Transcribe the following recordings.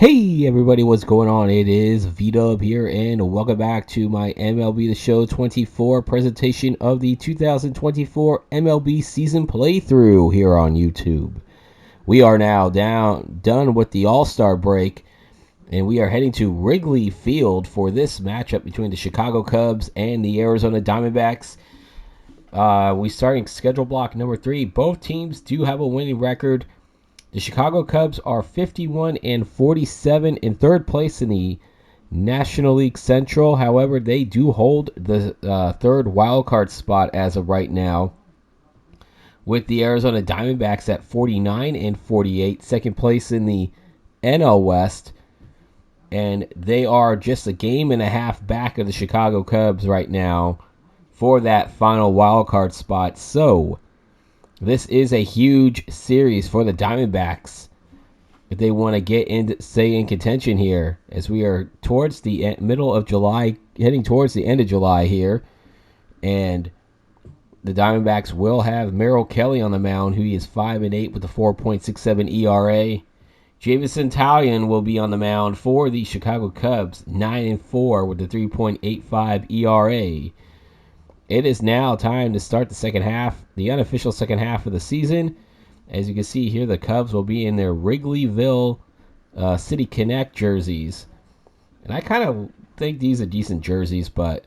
Hey everybody, what's going on? It is V-Dub here, and welcome back to my MLB The Show 24 presentation of the 2024 MLB season playthrough here on YouTube. We are now done with the All-Star break, and we are heading to Wrigley Field for this matchup between the Chicago Cubs and the Arizona Diamondbacks. We starting schedule block number 3. Both teams do have a winning record. The Chicago Cubs are 51-47 in third place in the National League Central. However, they do hold the third wildcard spot as of right now, with the Arizona Diamondbacks at 49-48, second place in the NL West. And they are just a game and a half back of the Chicago Cubs right now for that final wildcard spot. So this is a huge series for the Diamondbacks if they want to stay in contention here, as we are towards the middle of July, heading towards the end of July here. And the Diamondbacks will have Merrill Kelly on the mound, who is 5-8 with a 4.67 ERA. Jameson Taillon will be on the mound for the Chicago Cubs, 9-4 with a 3.85 ERA. It is now time to start the second half, the unofficial second half of the season. As you can see here, the Cubs will be in their Wrigleyville City Connect jerseys. And I kind of think these are decent jerseys, but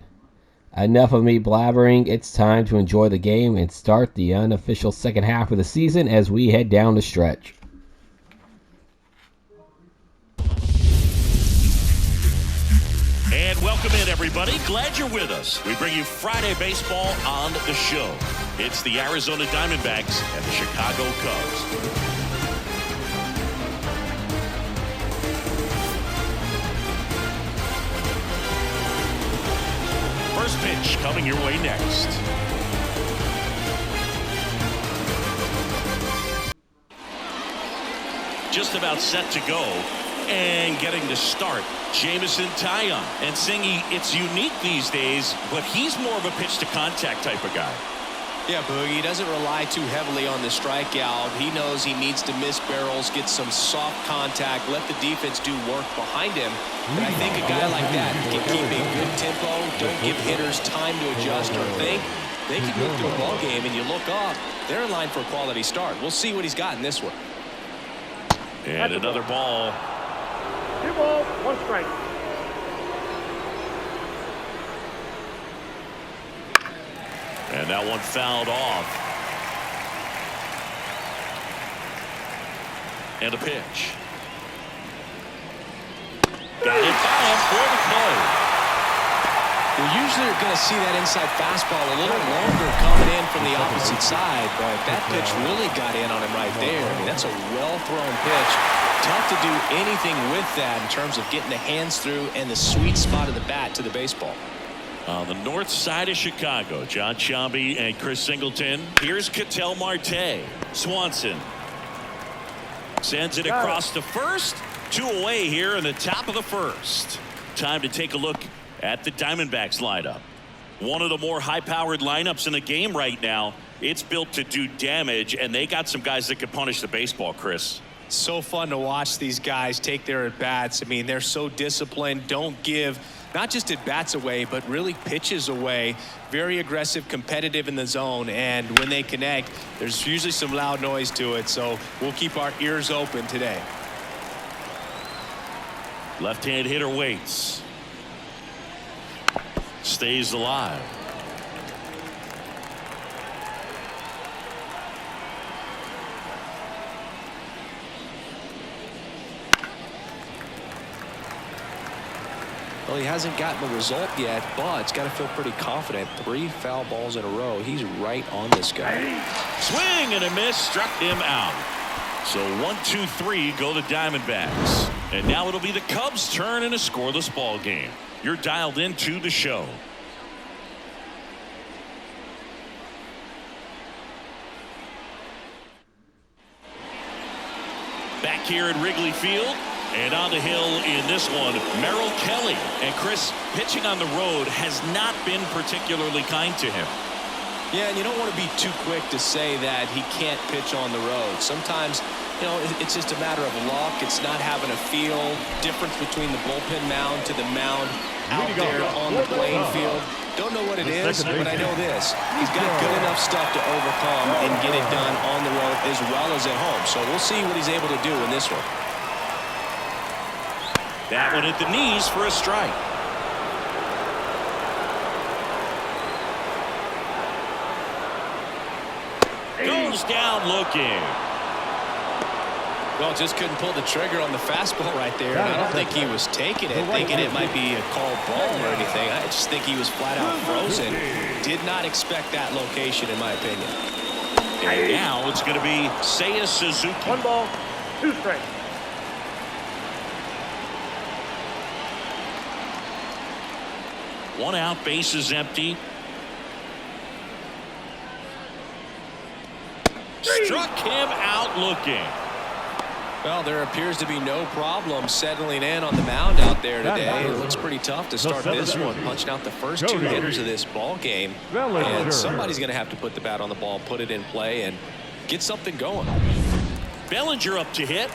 enough of me blabbering. It's time to enjoy the game and start the unofficial second half of the season as we head down the stretch. And welcome in, everybody. Glad you're with us. We bring you Friday baseball on the show. It's the Arizona Diamondbacks and the Chicago Cubs. First pitch coming your way next. Just about set to go. And getting to start, Jameson Taillon. And Singy, it's unique these days, but he's more of a pitch-to-contact type of guy. Yeah, Boogie, he doesn't rely too heavily on the strikeout. He knows he needs to miss barrels, get some soft contact, let the defense do work behind him. And I think a guy like that can keep a good tempo, don't give hitters time to adjust or think. They can move through a ball game, and you look up, they're in line for a quality start. We'll see what he's got in this one. And another ball. 2 balls, 1 strike. And that one fouled off. And a pitch. Got it by him for the play. Well, usually you're going to see that inside fastball a little longer coming in from the opposite side, but that pitch really got in on him right there. I mean, that's a well-thrown pitch. Tough to do anything with that in terms of getting the hands through and the sweet spot of the bat to the baseball. On the north side of Chicago, John Sciambi and Chris Singleton. Here's Ketel Marte. Swanson sends it across to first. 2 away here in the top of the first. Time to take a look at the Diamondbacks lineup. One of the more high-powered lineups in the game right now. It's built to do damage, and they got some guys that can punish the baseball, Chris. So fun to watch these guys take their at-bats. I mean, they're so disciplined, don't give not just at-bats away, but really pitches away. Very aggressive, competitive in the zone, and when they connect, there's usually some loud noise to it, so we'll keep our ears open today. Left-hand hitter waits. Stays alive. Well, he hasn't gotten the result yet, but it's got to feel pretty confident. 3 foul balls in a row. He's right on this guy. Swing and a miss, struck him out. So 1-2-3 go the Diamondbacks. And now it'll be the Cubs' turn in a scoreless ball game. You're dialed into the show. Back here at Wrigley Field. And on the hill in this one, Merrill Kelly. And Chris, pitching on the road has not been particularly kind to him. Yeah, and you don't want to be too quick to say that he can't pitch on the road. Sometimes You know, it's just a matter of luck. It's not having a feel. Difference between the bullpen mound to the mound out there on the playing field. Don't know what it is, but I know this. He's got good enough stuff to overcome and get it done on the road as well as at home. So we'll see what he's able to do in this one. That one at the knees for a strike. Goes down looking. Well, just couldn't pull the trigger on the fastball right there. And I don't think he was taking it, thinking it might be a called ball or anything. I just think he was flat out frozen. Did not expect that location, in my opinion. And now it's going to be Seiya Suzuki. 1 ball, 2 strikes. One out, base is empty. Struck him out looking. Well, there appears to be no problem settling in on the mound out there today. It looks pretty tough to start this one, punching out the first 2 hitters of this ball game. And somebody's going to have to put the bat on the ball, put it in play, and get something going. Bellinger up to hit.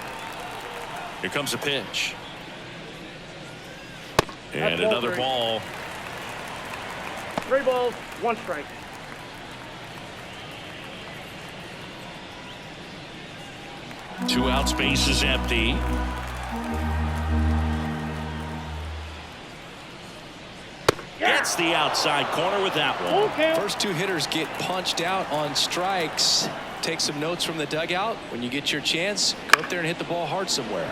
Here comes a pitch. And another ball. 3 balls, 1 strike. Two outs, base is empty. Gets the outside corner with that one. First 2 hitters get punched out on strikes. Take some notes from the dugout. When you get your chance, go up there and hit the ball hard somewhere.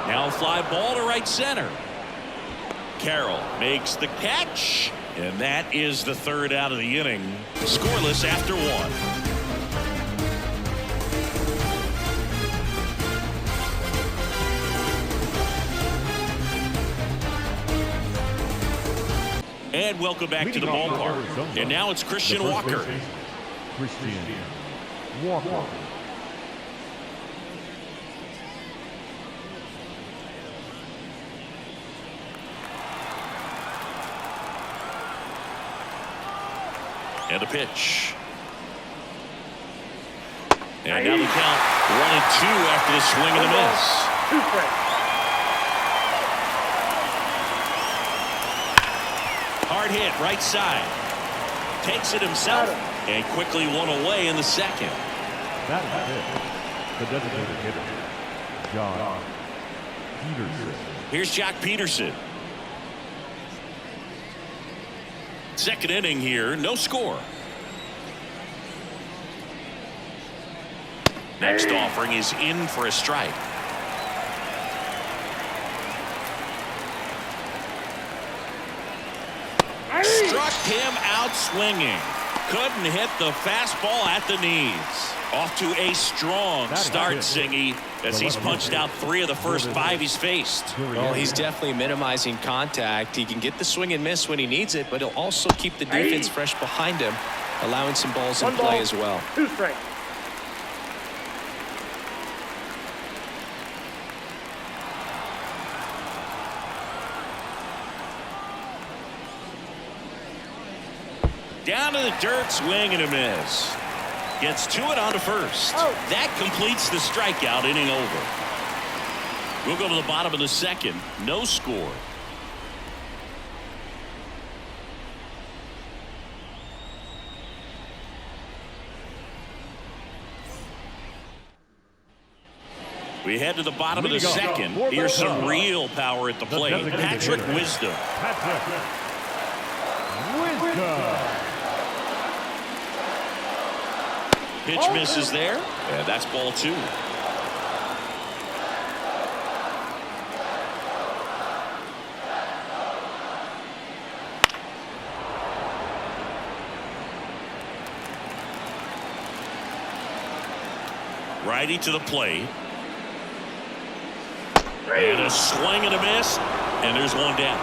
Now fly ball to right center. Carroll makes the catch. And that is the 3rd out of the inning. Scoreless after 1. And welcome back to the ballpark. And now it's Christian Walker. And a pitch. And now the count 1-2 after the swing and a miss. 2 strikes. Hard hit, right side. Takes it himself and quickly one away in the 2nd. That is it. The designated hitter, Jock Peterson. Here's Jock Peterson. 2nd inning here, no score. Next offering is in for a strike. Struck him out swinging. Couldn't hit the fastball at the knees. Off to a strong start, Singy, as he's punched out 3 of the first 5 he's faced. Well, he's definitely minimizing contact. He can get the swing and miss when he needs it, but he'll also keep the defense fresh behind him, allowing some balls in play as well. 2 strikes. Down to the dirt, swing and a miss. Gets to it on to first. That completes the strikeout, inning over. We'll go to the bottom of the 2nd. No score. We head to the bottom of the 2nd. Here's some real power at the plate. Patrick Wisdom. Pitch misses there. And that's ball 2. Righty to the plate. And a swing and a miss. And there's one down.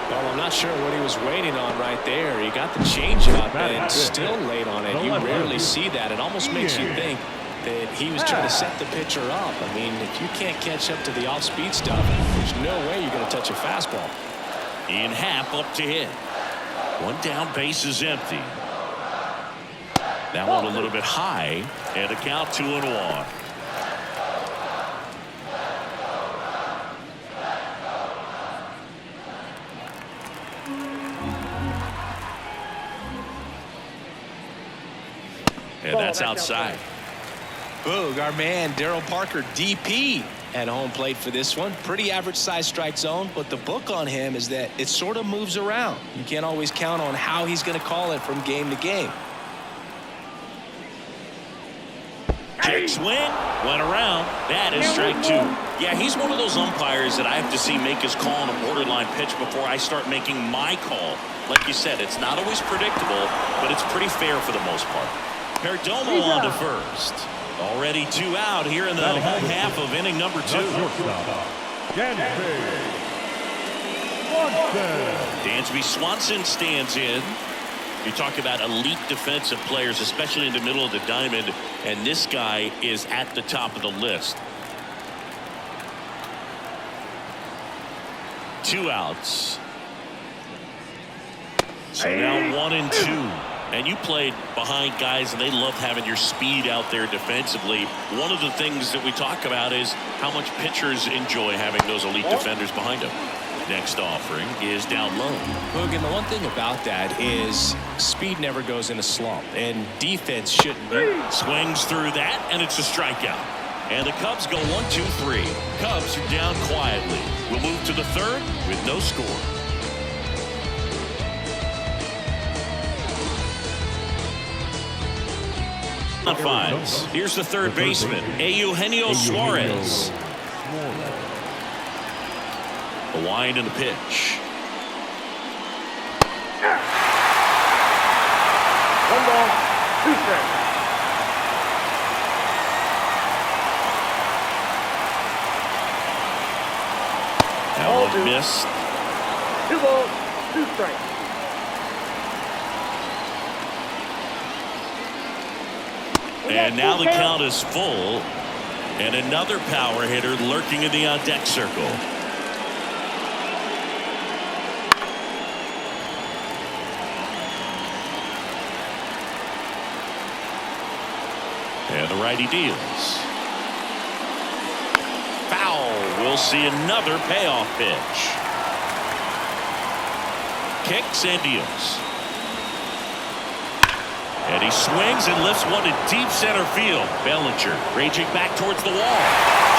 Well, I'm not sure what he was waiting on right there. He got the changeup and still late on it. You rarely see that. It almost makes you think that he was trying to set the pitcher up. I mean, if you can't catch up to the off-speed stuff, there's no way you're going to touch a fastball. Ian Happ up to hit. One down, base is empty. That one a little bit high, and a count 2-1. And that's outside. Boog, our man Daryl Parker, DP, at home plate for this one. Pretty average size strike zone, but the book on him is that it sort of moves around. You can't always count on how he's going to call it from game to game. Kick swing, went around. That is strike 2. Yeah, he's one of those umpires that I have to see make his call on a borderline pitch before I start making my call. Like you said, it's not always predictable, but it's pretty fair for the most part. Perdomo on to first. Already 2 out here in the home half of inning number 2. Dansby Swanson stands in. You talk about elite defensive players, especially in the middle of the diamond, and this guy is at the top of the list. 2 outs. So now 1 and 2. And you played behind guys, and they love having your speed out there defensively. One of the things that we talk about is how much pitchers enjoy having those elite defenders behind them. Next offering is down low. Look, and the one thing about that is speed never goes in a slump, and defense shouldn't be. Swings through that, and it's a strikeout. And the Cubs go 1-2-3. Cubs are down quietly. We'll move to the 3rd with no score. Finds. Here's the 3rd baseman, Eugenio Suarez. A wind and a pitch. 1 ball, 2 strikes. That one missed. 2 balls, 2 strikes. And now the count is full. And another power hitter lurking in the on-deck circle. And the righty deals. Foul. We'll see another payoff pitch. Kicks and deals. And he swings and lifts one to deep center field. Bellinger raging back towards the wall.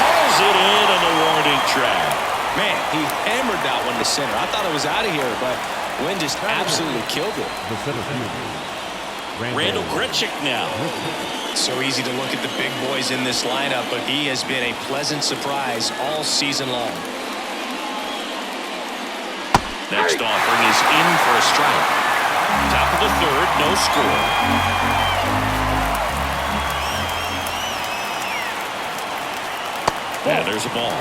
Hauls it in on the warning track. Man, he hammered that one to center. I thought it was out of here, but Wynn just absolutely killed it. Randall Grichuk now. So easy to look at the big boys in this lineup, but he has been a pleasant surprise all season long. Next offering is in for a strike. Top of the 3rd, no score. And there's a ball.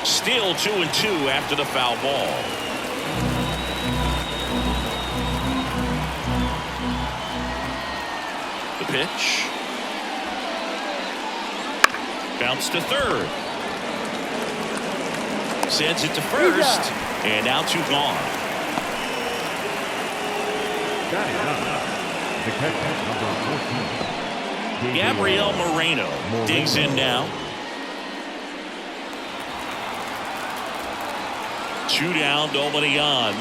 Still 2-2 after the foul ball. The pitch. Bounce to 3rd. Sends it to first, and now 2 gone. Gabriel Moreno digs in now. 2 down, nobody on.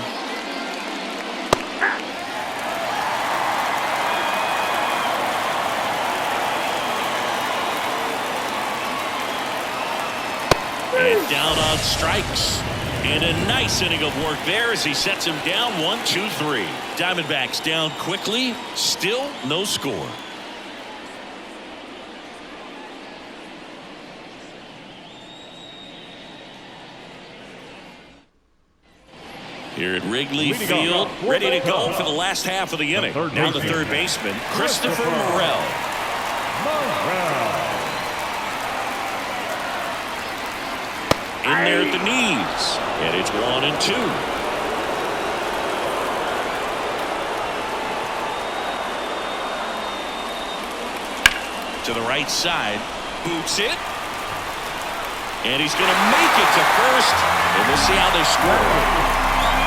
And down on strikes. And a nice inning of work there as he sets him down 1-2-3. Diamondbacks down quickly. Still no score. Here at Wrigley Field, ready to go for the last half of the inning. Now the 3rd baseman, Christopher Morel. In there at the knees, and it's 1-2. To the right side, boots it, and he's going to make it to first, and we'll see how they score.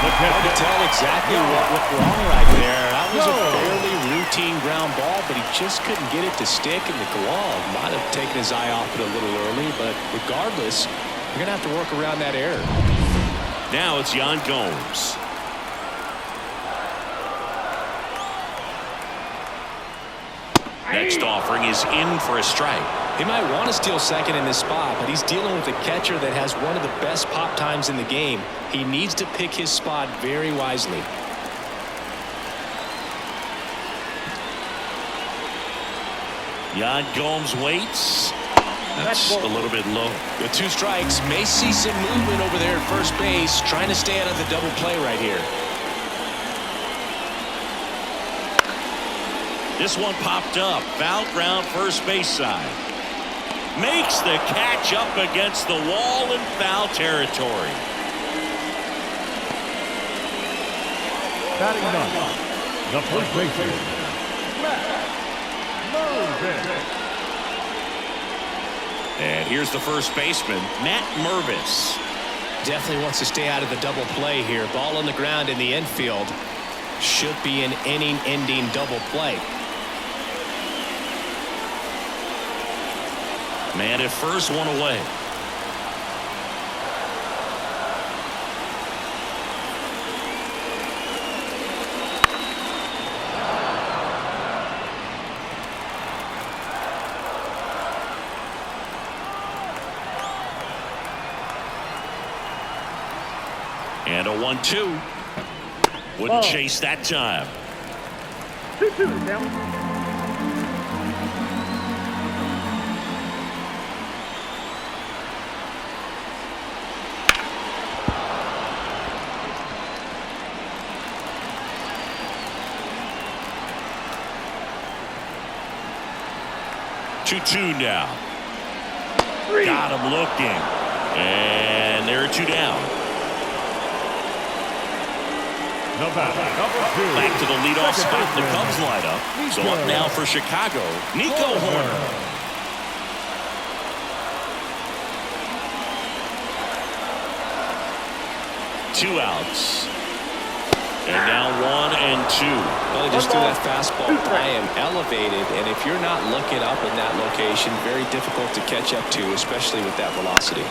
Hard to tell exactly what went wrong right there. That was a fairly routine ground ball, but he just couldn't get it to stick in the glove. Might have taken his eye off it a little early, but regardless, you're going to have to work around that error. Now it's Yan Gomes. Next offering is in for a strike. He might want to steal second in this spot, but he's dealing with a catcher that has one of the best pop times in the game. He needs to pick his spot very wisely. Yan Gomes waits. That's a little bit low. With 2 strikes, may see some movement over there at first base, trying to stay out of the double play right here. This one popped up. Foul ground first base side. Makes the catch up against the wall in foul territory. Batting 9, the first baseman, Merrill. And here's the first baseman, Matt Mervis. Definitely wants to stay out of the double play here. Ball on the ground in the infield. Should be an inning-ending double play. Man at first, one away. And a 1-2. Wouldn't chase that time. 2-2 down. Two now. Got him looking. And there are 2 down. Back to the leadoff spot in the Cubs lineup. So up now for Chicago, Nico Horner. Two outs. And now 1 and 2. Well, he just threw that fastball by him, elevated, and if you're not looking up in that location, very difficult to catch up to, especially with that velocity.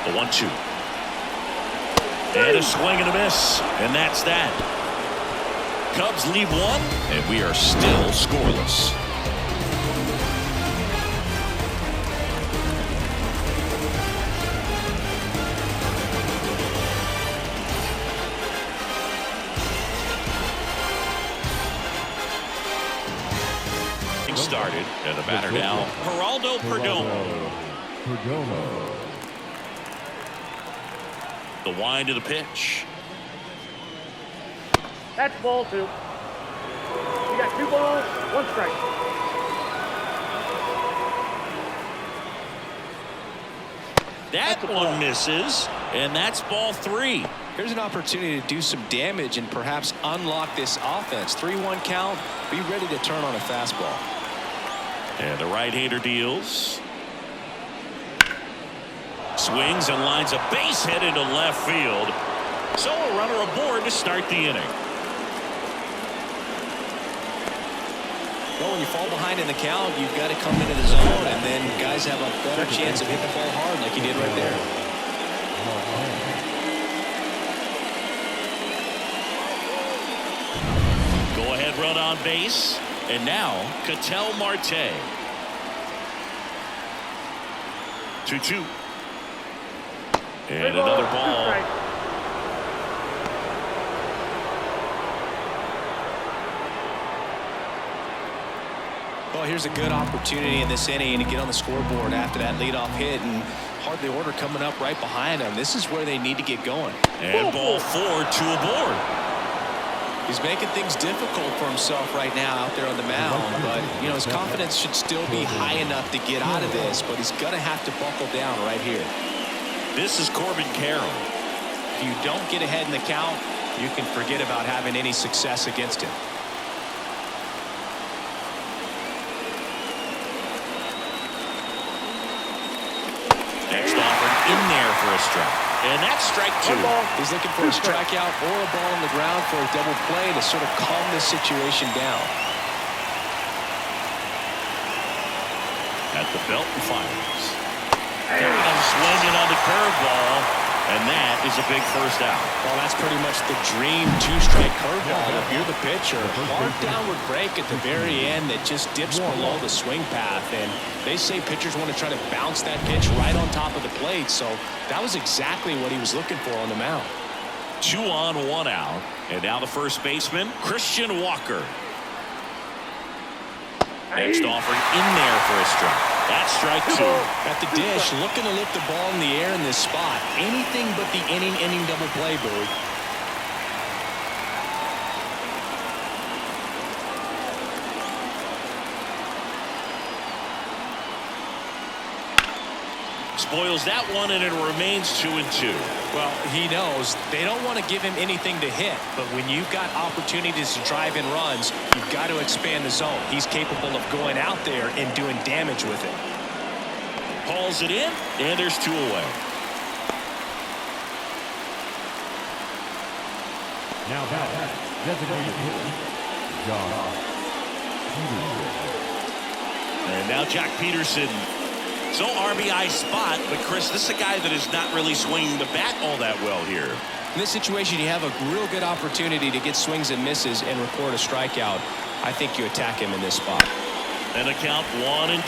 The 1-2. And a swing and a miss. And that's that. Cubs leave 1, and we are still scoreless. Started, and the batter now, Geraldo Perdomo. The wind of the pitch. That's ball 2. You got 2 balls, 1 strike. That one misses, and that's ball 3. Here's an opportunity to do some damage and perhaps unlock this offense. 3-1 count. Be ready to turn on a fastball. And the right-hander deals. Swings and lines a base hit into left field. So a runner aboard to start the inning. Well, when you fall behind in the count, you've got to come into the zone, and then guys have a better chance of hitting the ball hard like he did right there. Go-ahead run on base. And now, Ketel Marte. 2-2. And another ball. Well, here's a good opportunity in this inning to get on the scoreboard after that leadoff hit, and hardly order coming up right behind them. This is where they need to get going. And ball 4, 2 aboard. He's making things difficult for himself right now out there on the mound, but you know his confidence should still be high enough to get out of this, but he's gonna have to buckle down right here. This is Corbin Carroll. If you don't get ahead in the count, you can forget about having any success against him. Next offered in there for a strike. And that's strike 2. He's looking for a strikeout or a ball on the ground for a double play to sort of calm this situation down. At the belt and fires. And swinging on the curveball, and that is a big first out. Well, that's pretty much the dream two-strike curveball. If you're the pitcher, hard downward break at the very end that just dips below the swing path. And they say pitchers want to try to bounce that pitch right on top of the plate. So that was exactly what he was looking for on the mound. 2 on, 1 out. And now the first baseman, Christian Walker. Next offering in there for a strike. That's strike 2. At the dish, looking to lift the ball in the air in this spot. Anything but the inning double play, Bowie. Spoils that one, and it remains 2-2. Well, he knows they don't want to give him anything to hit, but when you've got opportunities to drive in runs, you've got to expand the zone. He's capable of going out there and doing damage with it. Hauls it in, and there's 2 away. Now back, designated hitter, John Peterson. And now Jack Peterson. So RBI spot, but Chris, this is a guy that is not really swinging the bat all that well here. In this situation, you have a real good opportunity to get swings and misses and record a strikeout. I think you attack him in this spot. And a count 1-2.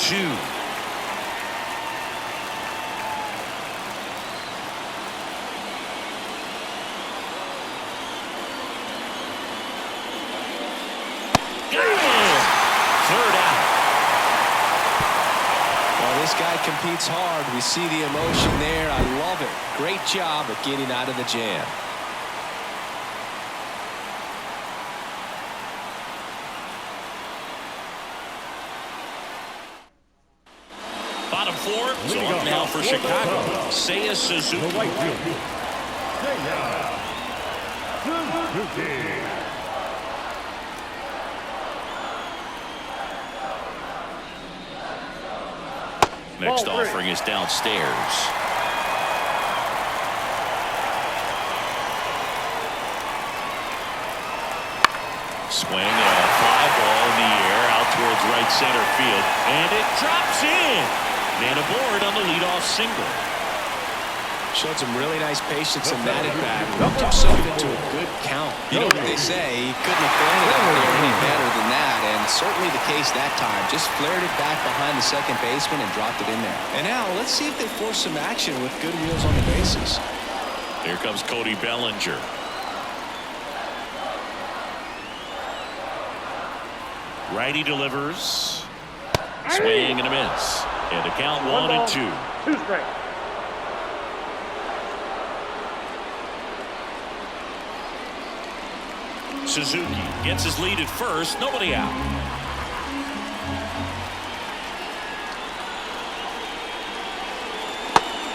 Third out. This guy competes hard. We see the emotion there. I love it. Great job at getting out of the jam. Bottom 4. So up now for Chicago. Seiya Suzuki. The right fielder, Seiya Suzuki. Next offering is downstairs. Swing and a fly ball in the air out towards right center field. And it drops in. And aboard on the leadoff single. Showed some really nice patience in that at bat. Worked himself into a good count. You know what they say, he couldn't have thrown it out there any better than that, and certainly the case that time. Just flared it back behind the second baseman and dropped it in there. And now let's see if they force some action with good wheels on the bases. Here comes Cody Bellinger. Righty delivers. Swing and a miss. And a count 1-2. 2 strikes. Suzuki gets his lead at first. Nobody out.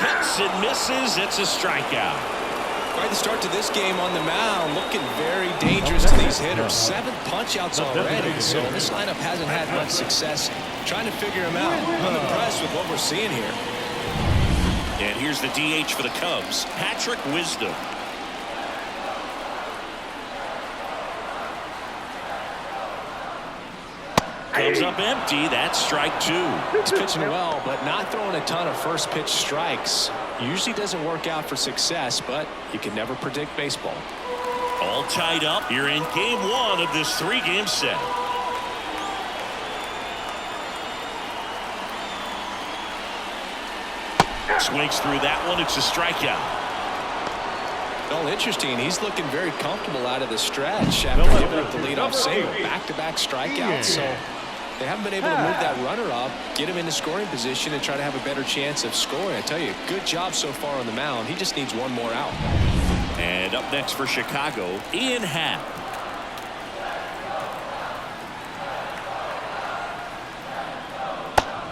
Hits and misses. It's a strikeout. Quite the start to this game on the mound. Looking very dangerous to these hitters. 7 punch-outs already. So this lineup hasn't had much success trying to figure him out. I'm impressed with what we're seeing here. And here's the DH for the Cubs, Patrick Wisdom. Comes up empty. That's strike 2. He's pitching well, but not throwing a ton of first pitch strikes. Usually doesn't work out for success, but you can never predict baseball. All tied up here in game 1 of this 3-game set. Swings through that one. It's a strikeout. Well, interesting. He's looking very comfortable out of the stretch after giving up the leadoff single. Back-to-back strikeouts. So they haven't been able to move that runner up, get him into scoring position, and try to have a better chance of scoring. I tell you, good job so far on the mound. He just needs one more out. And up next for Chicago, Ian Happ.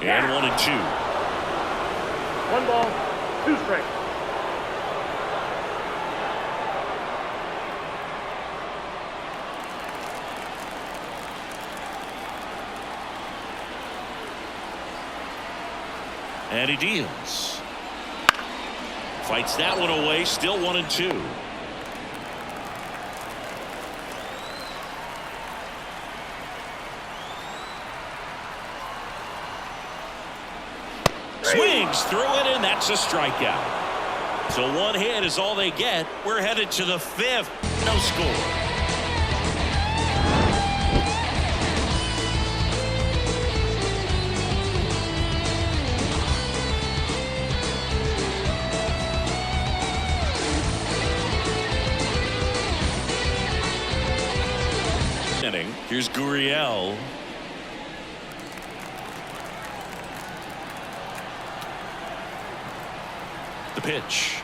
And 1-2. 1 ball, 2 strikes. And he deals. Fights that one away. Still 1-2. Swings through it, and that's a strikeout. So one hit is all they get. We're headed to the 5th. No score. Here's Gurriel. The pitch.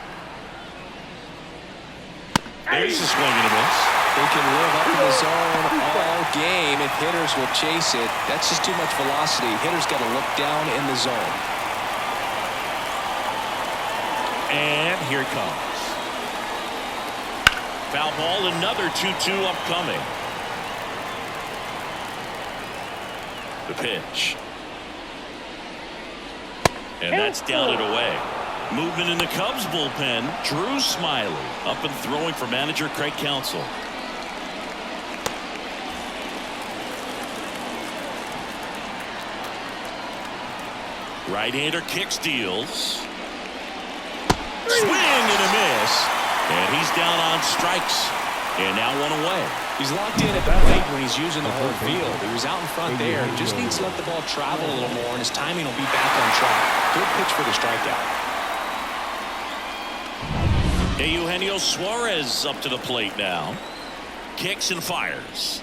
There's a swing and a miss. They can live up in the zone all game if hitters will chase it. That's just too much velocity. Hitters got to look down in the zone. And here it comes. Foul ball, another 2-2 upcoming. The pitch. And that's down and away. Movement in the Cubs bullpen. Drew Smiley up and throwing for manager Craig Counsell. Right-hander kicks, deals. Swing and a miss. And he's down on strikes. And now one away. He's locked in at the plate when he's using the whole field. He was out in front there. He just needs to let the ball travel a little more, and his timing will be back on track. Good pitch for the strikeout. Eugenio Suarez up to the plate now. Kicks and fires.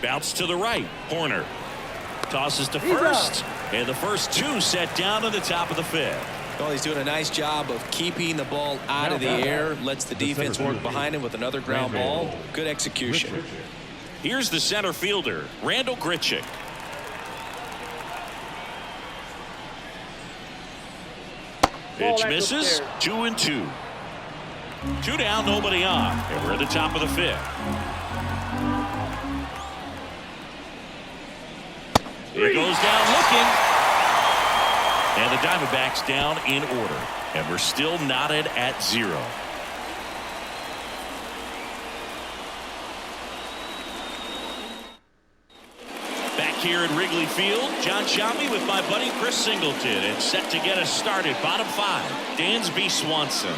Bounce to the right. Horner tosses to first. And the first two set down to the top of the 5th. Well, he's doing a nice job of keeping the ball out of the air. Lets the defense work behind him with another ground ball. Good execution. Here's the center fielder, Randall Grichuk. Pitch misses. 2-2. 2 down, nobody on. And we're at the top of the 5th. It goes down looking. And the Diamondbacks down in order. And we're still knotted at 0. Back here at Wrigley Field, John Sciambi with my buddy Chris Singleton. And set to get us started. Bottom 5, Dansby Swanson.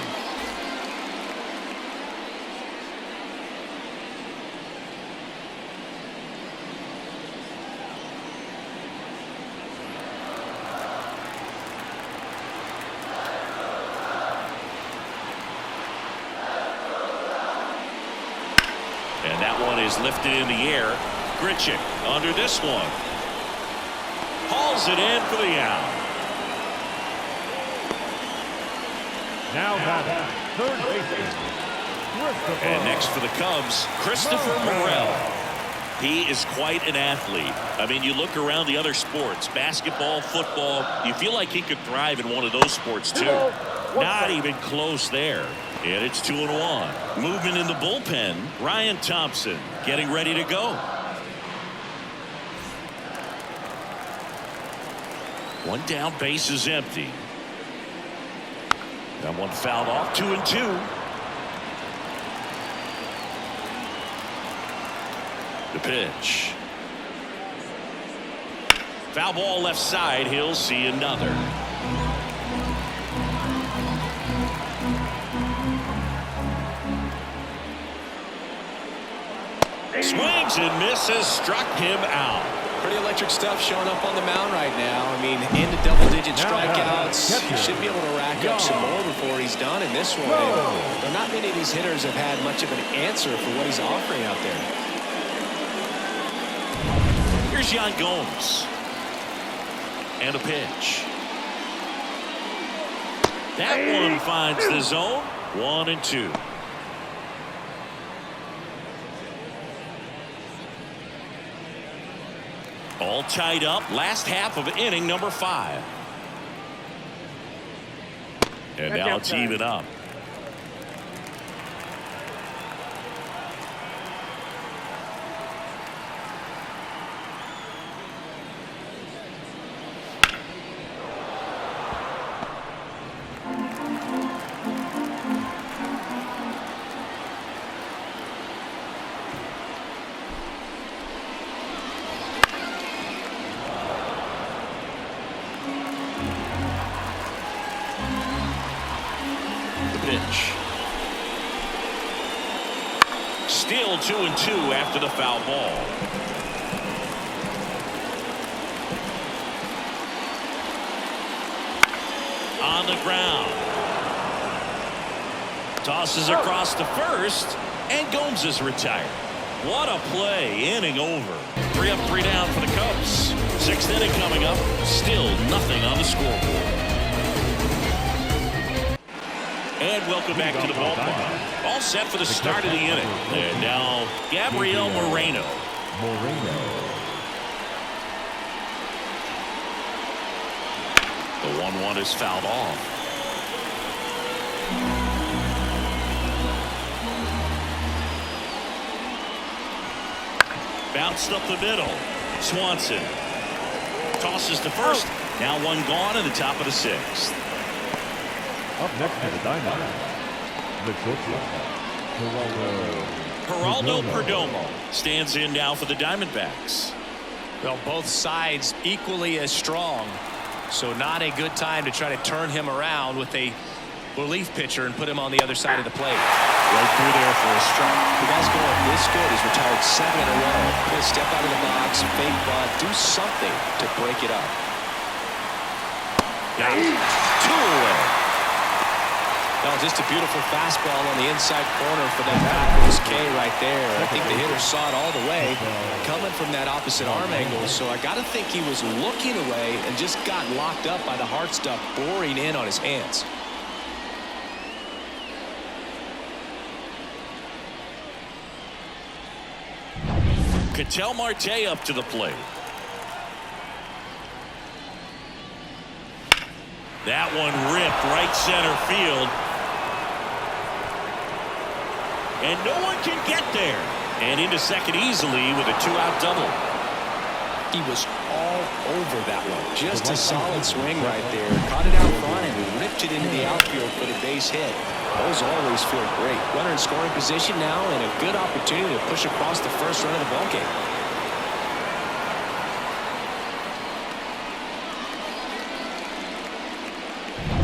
And that one is lifted in the air. Grichuk under this one. Hauls it in for the out. Now batting, third baseman, Christopher. And next for the Cubs, Christopher Merrill. He is quite an athlete. I mean, you look around the other sports, basketball, football, you feel like he could thrive in one of those sports too. Not even close there. And it's 2-1. Movement in the bullpen. Ryan Thompson getting ready to go. One down, base is empty. That one fouled off. 2-2. The pitch. Foul ball left side. He'll see another. Swings and misses, struck him out. Pretty electric stuff showing up on the mound right now. I mean, into double-digit strikeouts. He should be able to rack up some more before he's done in this one. And not many of these hitters have had much of an answer for what he's offering out there. Here's Yan Gomes. And a pitch. That one finds the zone. 1-2. All tied up. Last half of inning number 5. And now it's even up. 2-2 after the foul ball. On the ground. Tosses across to first, and Gomes is retired. What a play, inning over. 3 up, 3 down for the Cubs. 6th inning coming up, still nothing on the scoreboard. And welcome back to the ballpark. All set for the start of the inning. And now, Gabriel Moreno. The 1-1 is fouled off. Bounced up the middle. Swanson tosses to first. Now 1 gone in the top of the 6th. Up next to the Diamondbacks, the shortstop, Geraldo Perdomo stands in now for the Diamondbacks. Well, both sides equally as strong, so not a good time to try to turn him around with a relief pitcher and put him on the other side of the plate. Right through there for a strike. The guy's going this good. He's retired 7 in a row. He'll step out of the box, fake bunt, do something to break it up. Got it. 2 away. Well, just a beautiful fastball on the inside corner for that backwards K right there. I think the hitter saw it all the way coming from that opposite arm angle. So I got to think he was looking away and just got locked up by the hard stuff boring in on his hands. Ketel Marte up to the plate. That one ripped right center field. And no one can get there. And into second easily with a 2-out double. He was all over that one. Just a solid swing right there. Caught it out front and ripped it into the outfield for the base hit. Those always feel great. Runner in scoring position now and a good opportunity to push across the first run of the ballgame.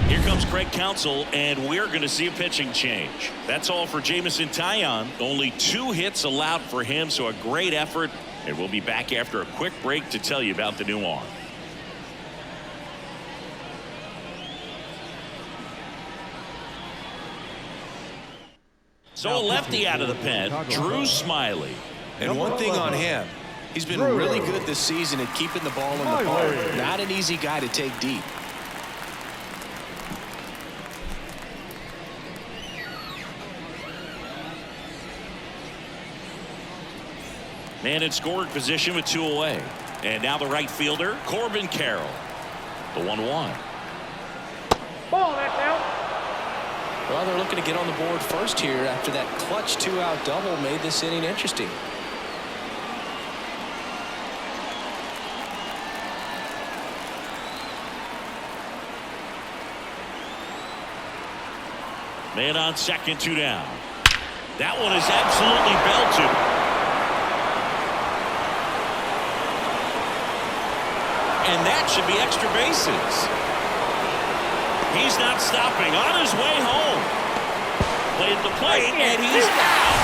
Here comes Craig Counsell, and we're going to see a pitching change. That's all for Jameson Taillon. Only 2 hits allowed for him, so a great effort. And we'll be back after a quick break to tell you about the new arm. So a lefty out of the pen, Drew Smiley. And one thing on him, he's been really good this season at keeping the ball in the park. Not an easy guy to take deep. Man in scoring position with 2 away. And now the right fielder, Corbin Carroll. The 1-1. Ball, that's out. Well, they're looking to get on the board first here after that clutch 2-out double made this inning interesting. Man on second, 2 down. That one is absolutely belted. And that should be extra bases. He's not stopping. On his way home. Played the plate, and he's out.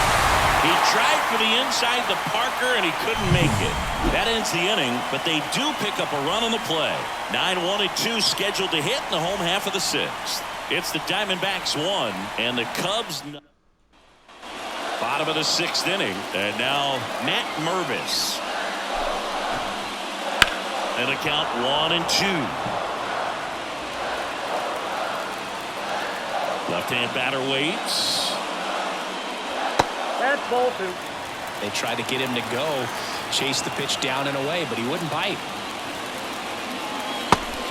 He tried for the inside to Parker, and he couldn't make it. That ends the inning, but they do pick up a run on the play. 9-1-2 scheduled to hit in the home half of the 6th. It's the Diamondbacks 1, and the Cubs bottom of the 6th inning. And now Matt Mervis. And a count 1-2. Left-hand batter waits. That's ball 2. They tried to get him to go, chase the pitch down and away, but he wouldn't bite.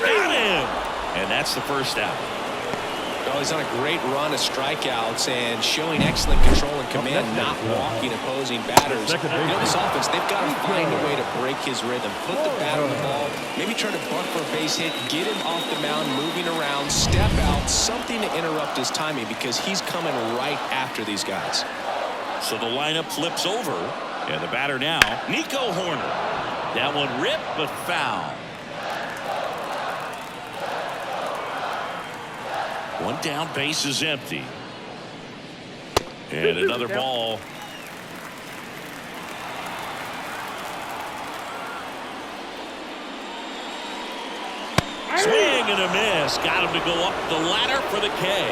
Got him! And that's the first out. Well, he's on a great run of strikeouts and showing excellent control and command, not walking opposing batters. You know, this offense, they've got to find a way to break his rhythm. Put the bat on the ball, maybe try to bunt for a base hit, get him off the mound, moving around, step out, something to interrupt his timing because he's coming right after these guys. So the lineup flips over, and the batter now, Nico Horner. That one ripped, but foul. One down, base is empty. And another ball Swing and a miss. Got him to go up the ladder for the K.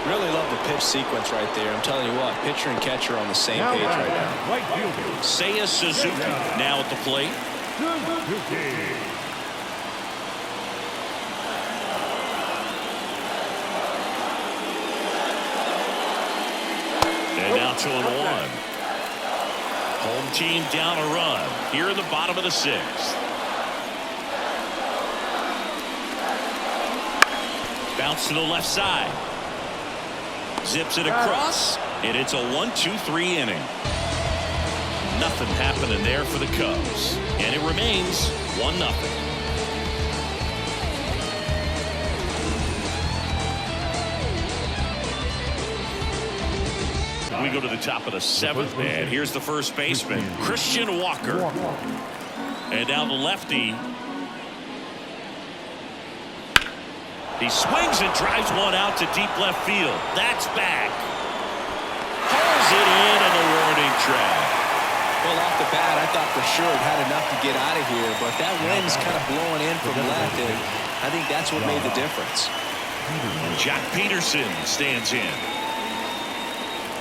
Really love the pitch sequence right there. I'm telling you what, pitcher and catcher on the same page right now. Right fielder. Seiya Suzuki now at the plate. Suzuki. And now 2-1. Home team down a run here in the bottom of the 6th. Bounce to the left side. Zips it across, and it's a 1-2-3 inning. Nothing happening there for the Cubs, and it remains 1-0. We go to the top of the 7th, and here's the first baseman, Christian Walker. And down the lefty. He swings and drives one out to deep left field. That's back. Pulls it in on the warning track. Well, off the bat, I thought for sure it had enough to get out of here, but that wind's kind of blowing in from left, and I think that's what made the difference. And Jack Peterson stands in.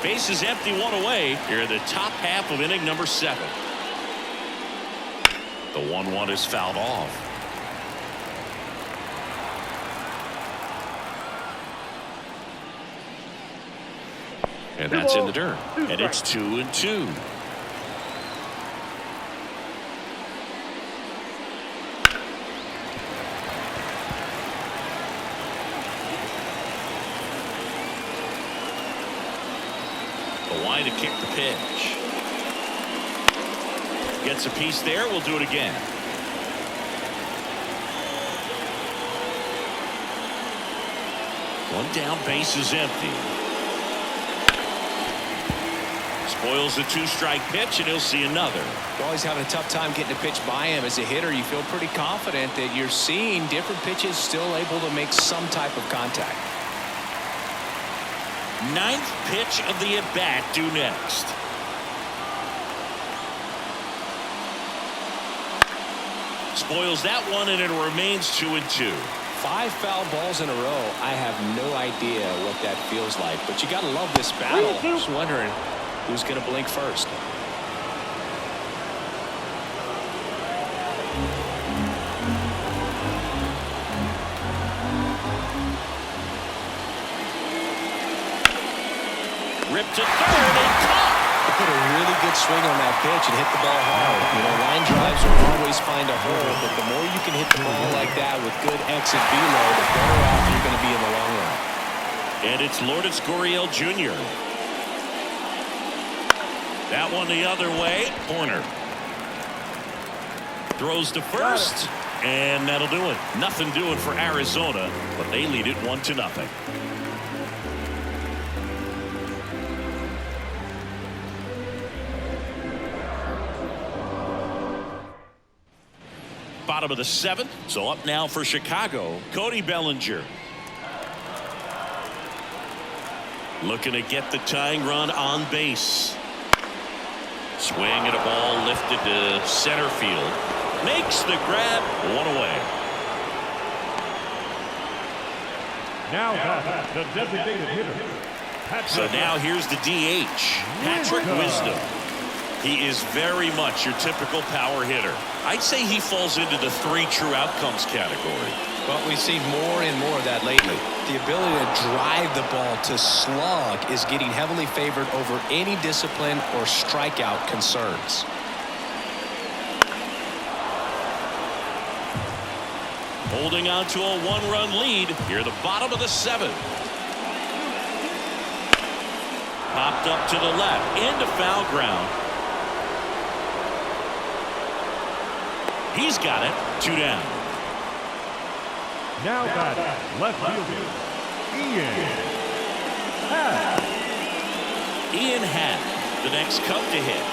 Base is empty, one away. Here in the top half of inning number 7. The 1-1 is fouled off. And that's in the dirt. And it's 2-2. Line to kick the pitch. Gets a piece there. We'll do it again. One down, base is empty. Spoils the 2-strike pitch, and he'll see another. You're always having a tough time getting a pitch by him. As a hitter, you feel pretty confident that you're seeing different pitches still able to make some type of contact. 9th pitch of the at-bat due next. Spoils that one, and it remains 2-2. 5 foul balls in a row. I have no idea what that feels like, but you got to love this battle. Just wondering who's going to blink first. Ripped to third and caught. Put a really good swing on that pitch and hit the ball hard. You know, line drives will always find a hole, but the more you can hit the ball like that with good exit velo, the better off you're going to be in the long run. And it's Lourdes Gurriel Jr. That one the other way. Corner. Throws to first, and that'll do it. Nothing doing for Arizona, but they lead it 1-0. Bottom of the 7th, so up now for Chicago, Cody Bellinger. Looking to get the tying run on base. Swing and a ball lifted to center field. Makes the grab, one away. Now the designated hitter. So now here's the DH, Patrick Wisdom. He is very much your typical power hitter. I'd say he falls into the 3 true outcomes category. But we've seen more and more of that lately. The ability to drive the ball to slug is getting heavily favored over any discipline or strikeout concerns. Holding on to a 1-run lead here, the bottom of the 7th. Popped up to the left, into foul ground. He's got it. 2 down. Now batting, left fielder, Ian Happ, the next Cub to hit.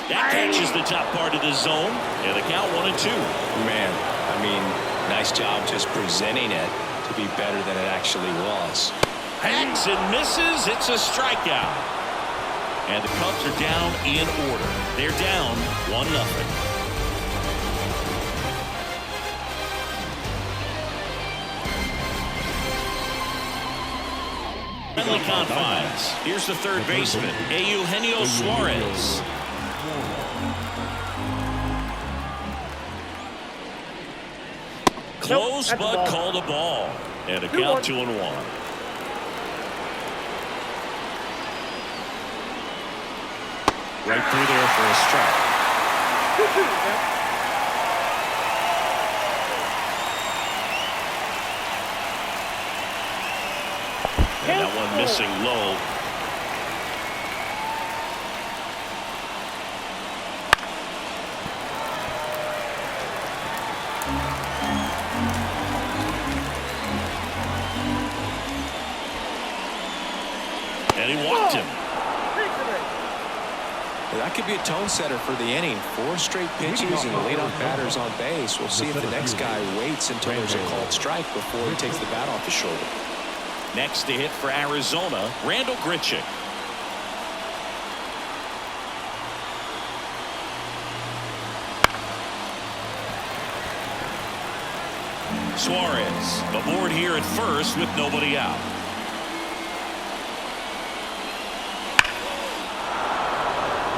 That catches the top part of the zone, and the count 1-2. Man, I mean, nice job just presenting it to be better than it actually was. Hacks and misses. It's a strikeout. And the Cubs are down in order. They're down 1-0. Friendly confines. Here's the third baseman, Eugenio Suarez. Close, but called a ball. And a count 2-1. Right through there for a strike. And that one missing low. And he walked him. That could be a tone setter for the inning. 4 straight pitches and leadoff batters on base. We'll see if the next guy waits until there's a called strike before he takes the bat off his shoulder. Next to hit for Arizona, Randall Grichuk. Suarez aboard here at first with nobody out.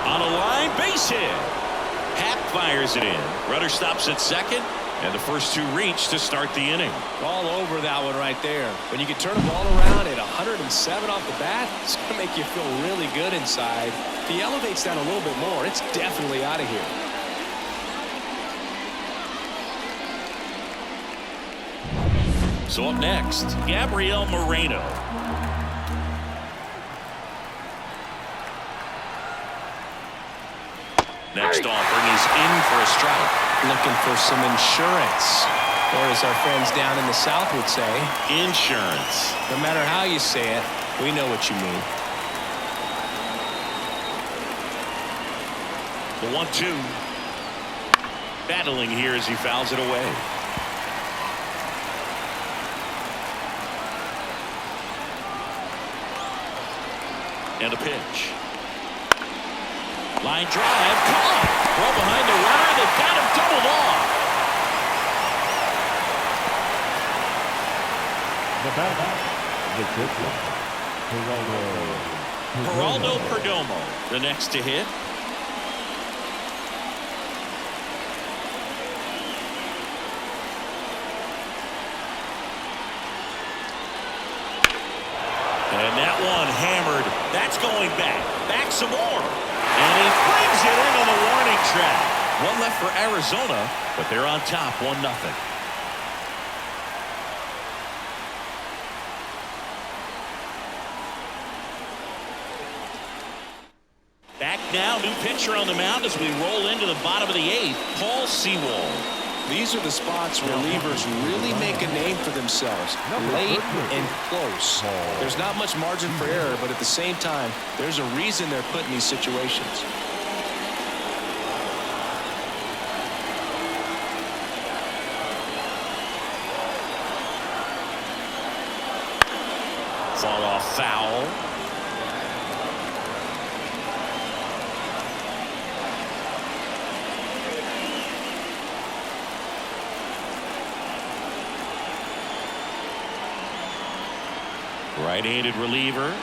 On a line, base hit. Happ fires it in. Rudder stops at second, and the first 2 reach to start the inning. All over that one right there. When you can turn a ball around at 107 off the bat, it's going to make you feel really good inside. If he elevates that a little bit more, it's definitely out of here. So up next, Gabriel Moreno. Next offering is in for a strike. Looking for some insurance. Or as our friends down in the South would say, insurance. No matter how you say it, we know what you mean. The 1-2. Battling here as he fouls it away. And a pitch. Line drive, caught. Well behind the runner, they've got him doubled off. The batter, the Geraldo pitcher, Perdomo, the next to hit. And that one hammered. That's going back. Back some more. And he brings it into the warning track. 1 left for Arizona, but they're on top 1-0. Back now, new pitcher on the mound as we roll into the bottom of the 8th, Paul Sewald. These are the spots where relievers really make a name for themselves. Late and close. There's not much margin for error, but at the same time, there's a reason they're put in these situations. Fall off foul. Right-handed reliever.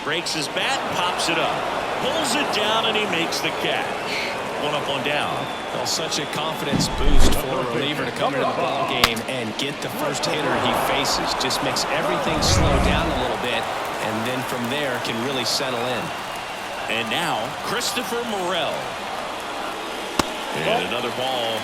Breaks his bat, pops it up. Pulls it down, and he makes the catch. 1 up, 1 down. Well, such a confidence boost for a reliever to come into the ball game and get the first hitter he faces. Just makes everything slow down a little bit, and then from there can really settle in. And now, Christopher Morel. And another ball.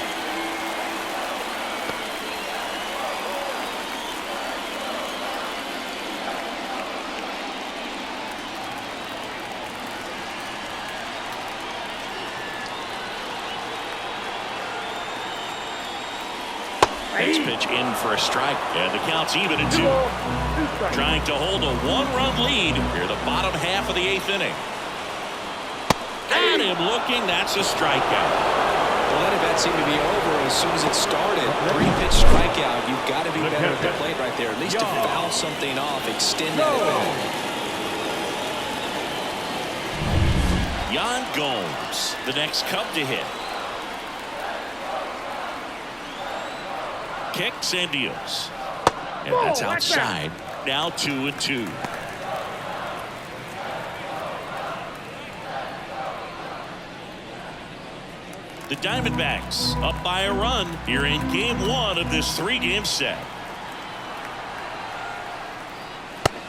Next pitch in for a strike, and the count's even at 2. Trying to hold a 1-run lead here the bottom half of the 8th inning. Got him looking. That's a strikeout. Well, that event seemed to be over as soon as it started. 3-pitch strikeout. You've got to be better at the plate right there. At least to foul something off, extend that at bat. Yan Gomes, the next Cub to hit. Kicks and deals. And that's outside. Now 2-2. The Diamondbacks up by a run here in game 1 of this 3-game set.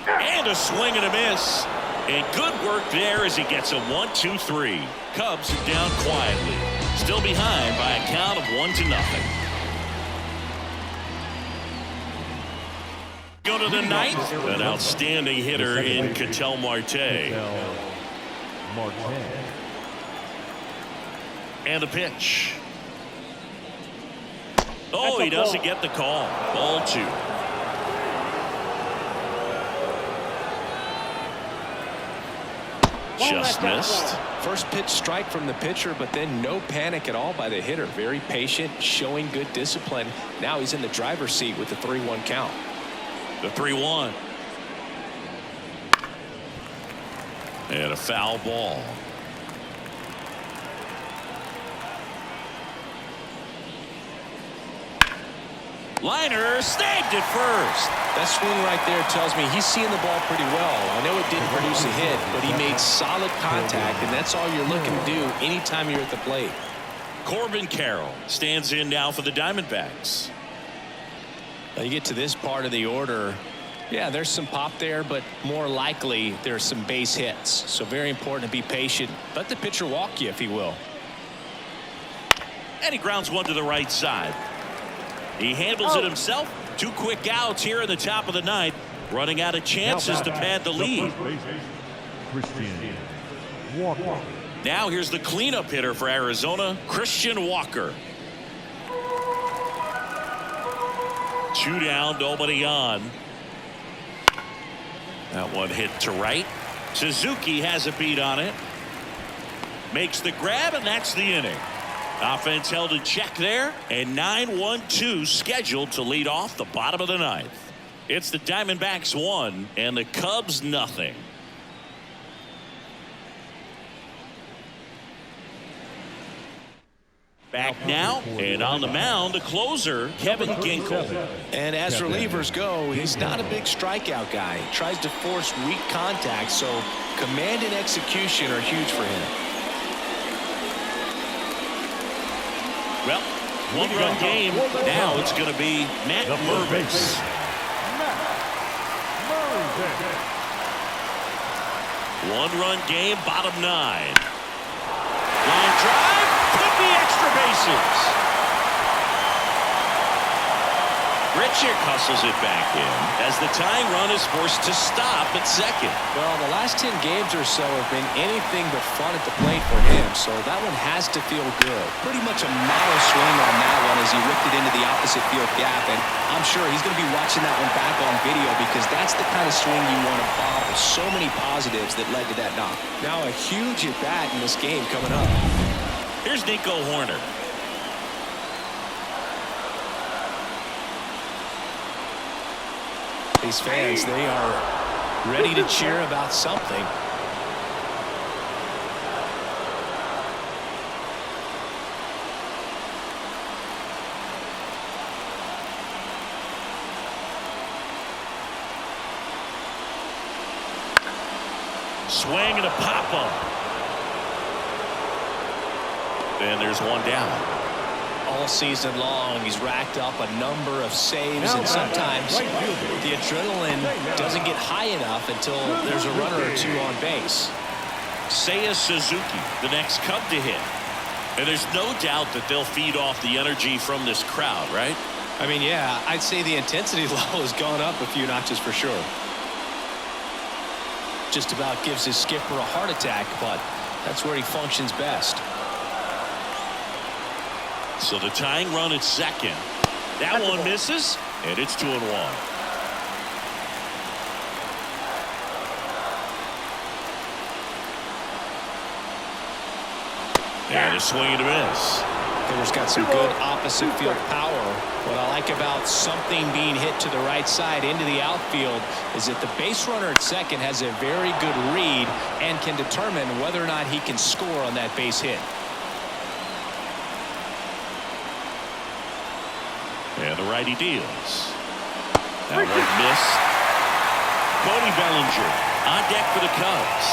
And a swing and a miss. And good work there as he gets a 1-2-3. Cubs are down quietly. Still behind by a count of 1-0. Go to the ninth. An outstanding hitter in Ketel Marte. And a pitch. Oh, he doesn't get the call. Ball 2. Just missed. First pitch strike from the pitcher, but then no panic at all by the hitter. Very patient, showing good discipline. Now he's in the driver's seat with the 3-1 count. The 3-1. And a foul ball. Liner snagged at first. That swing right there tells me he's seeing the ball pretty well. I know it didn't produce a hit, but he made solid contact, and that's all you're looking to do anytime you're at the plate. Corbin Carroll stands in now for the Diamondbacks. Now you get to this part of the order. Yeah, there's some pop there, but more likely there's some base hits. So very important to be patient. Let the pitcher walk you if he will. And he grounds one to the right side. He handles it himself. 2 quick outs here in the top of the 9th. Running out of chances to pad the lead. Now here's the cleanup hitter for Arizona, Christian Walker. 2 down, nobody on. That one hit to right. Suzuki has a beat on it. Makes the grab, and that's the inning. Offense held in check there, and 9-1-2 scheduled to lead off the bottom of the 9th. It's the Diamondbacks 1 and the Cubs nothing. Back now, and on the mound, the closer, Kevin Ginkel. And as relievers go, he's not a big strikeout guy. He tries to force weak contact, so command and execution are huge for him. Well, 1-run game. Now it's going to be Matt Mervis. 1-run game, bottom 9. Line drive, could be extra bases. Grichuk hustles it back in as the tying run is forced to stop at second. Well, the last 10 games or so have been anything but fun at the plate for him, so that one has to feel good. Pretty much a model swing on that one as he ripped it into the opposite field gap, and I'm sure he's going to be watching that one back on video because that's the kind of swing you want to bottle. So many positives that led to that knock. Now a huge at-bat in this game coming up. Here's Nico Horner. These fans, they are ready to cheer about something. Swing and a pop-up. And there's one down. All season long, he's racked up a number of saves, and sometimes the adrenaline doesn't get high enough until there's a runner or two on base. Seiya Suzuki, the next Cub to hit. And there's no doubt that they'll feed off the energy from this crowd, right? I mean, yeah, I'd say the intensity level has gone up a few notches for sure. Just about gives his skipper a heart attack, but that's where he functions best. So the tying run at second. That one misses, and it's 2-1. And a swing and a miss. Hitter's got some good opposite field power. What I like about something being hit to the right side into the outfield is that the base runner at second has a very good read and can determine whether or not he can score on that base hit. And the righty deals. That one missed. Cody Bellinger on deck for the Cubs.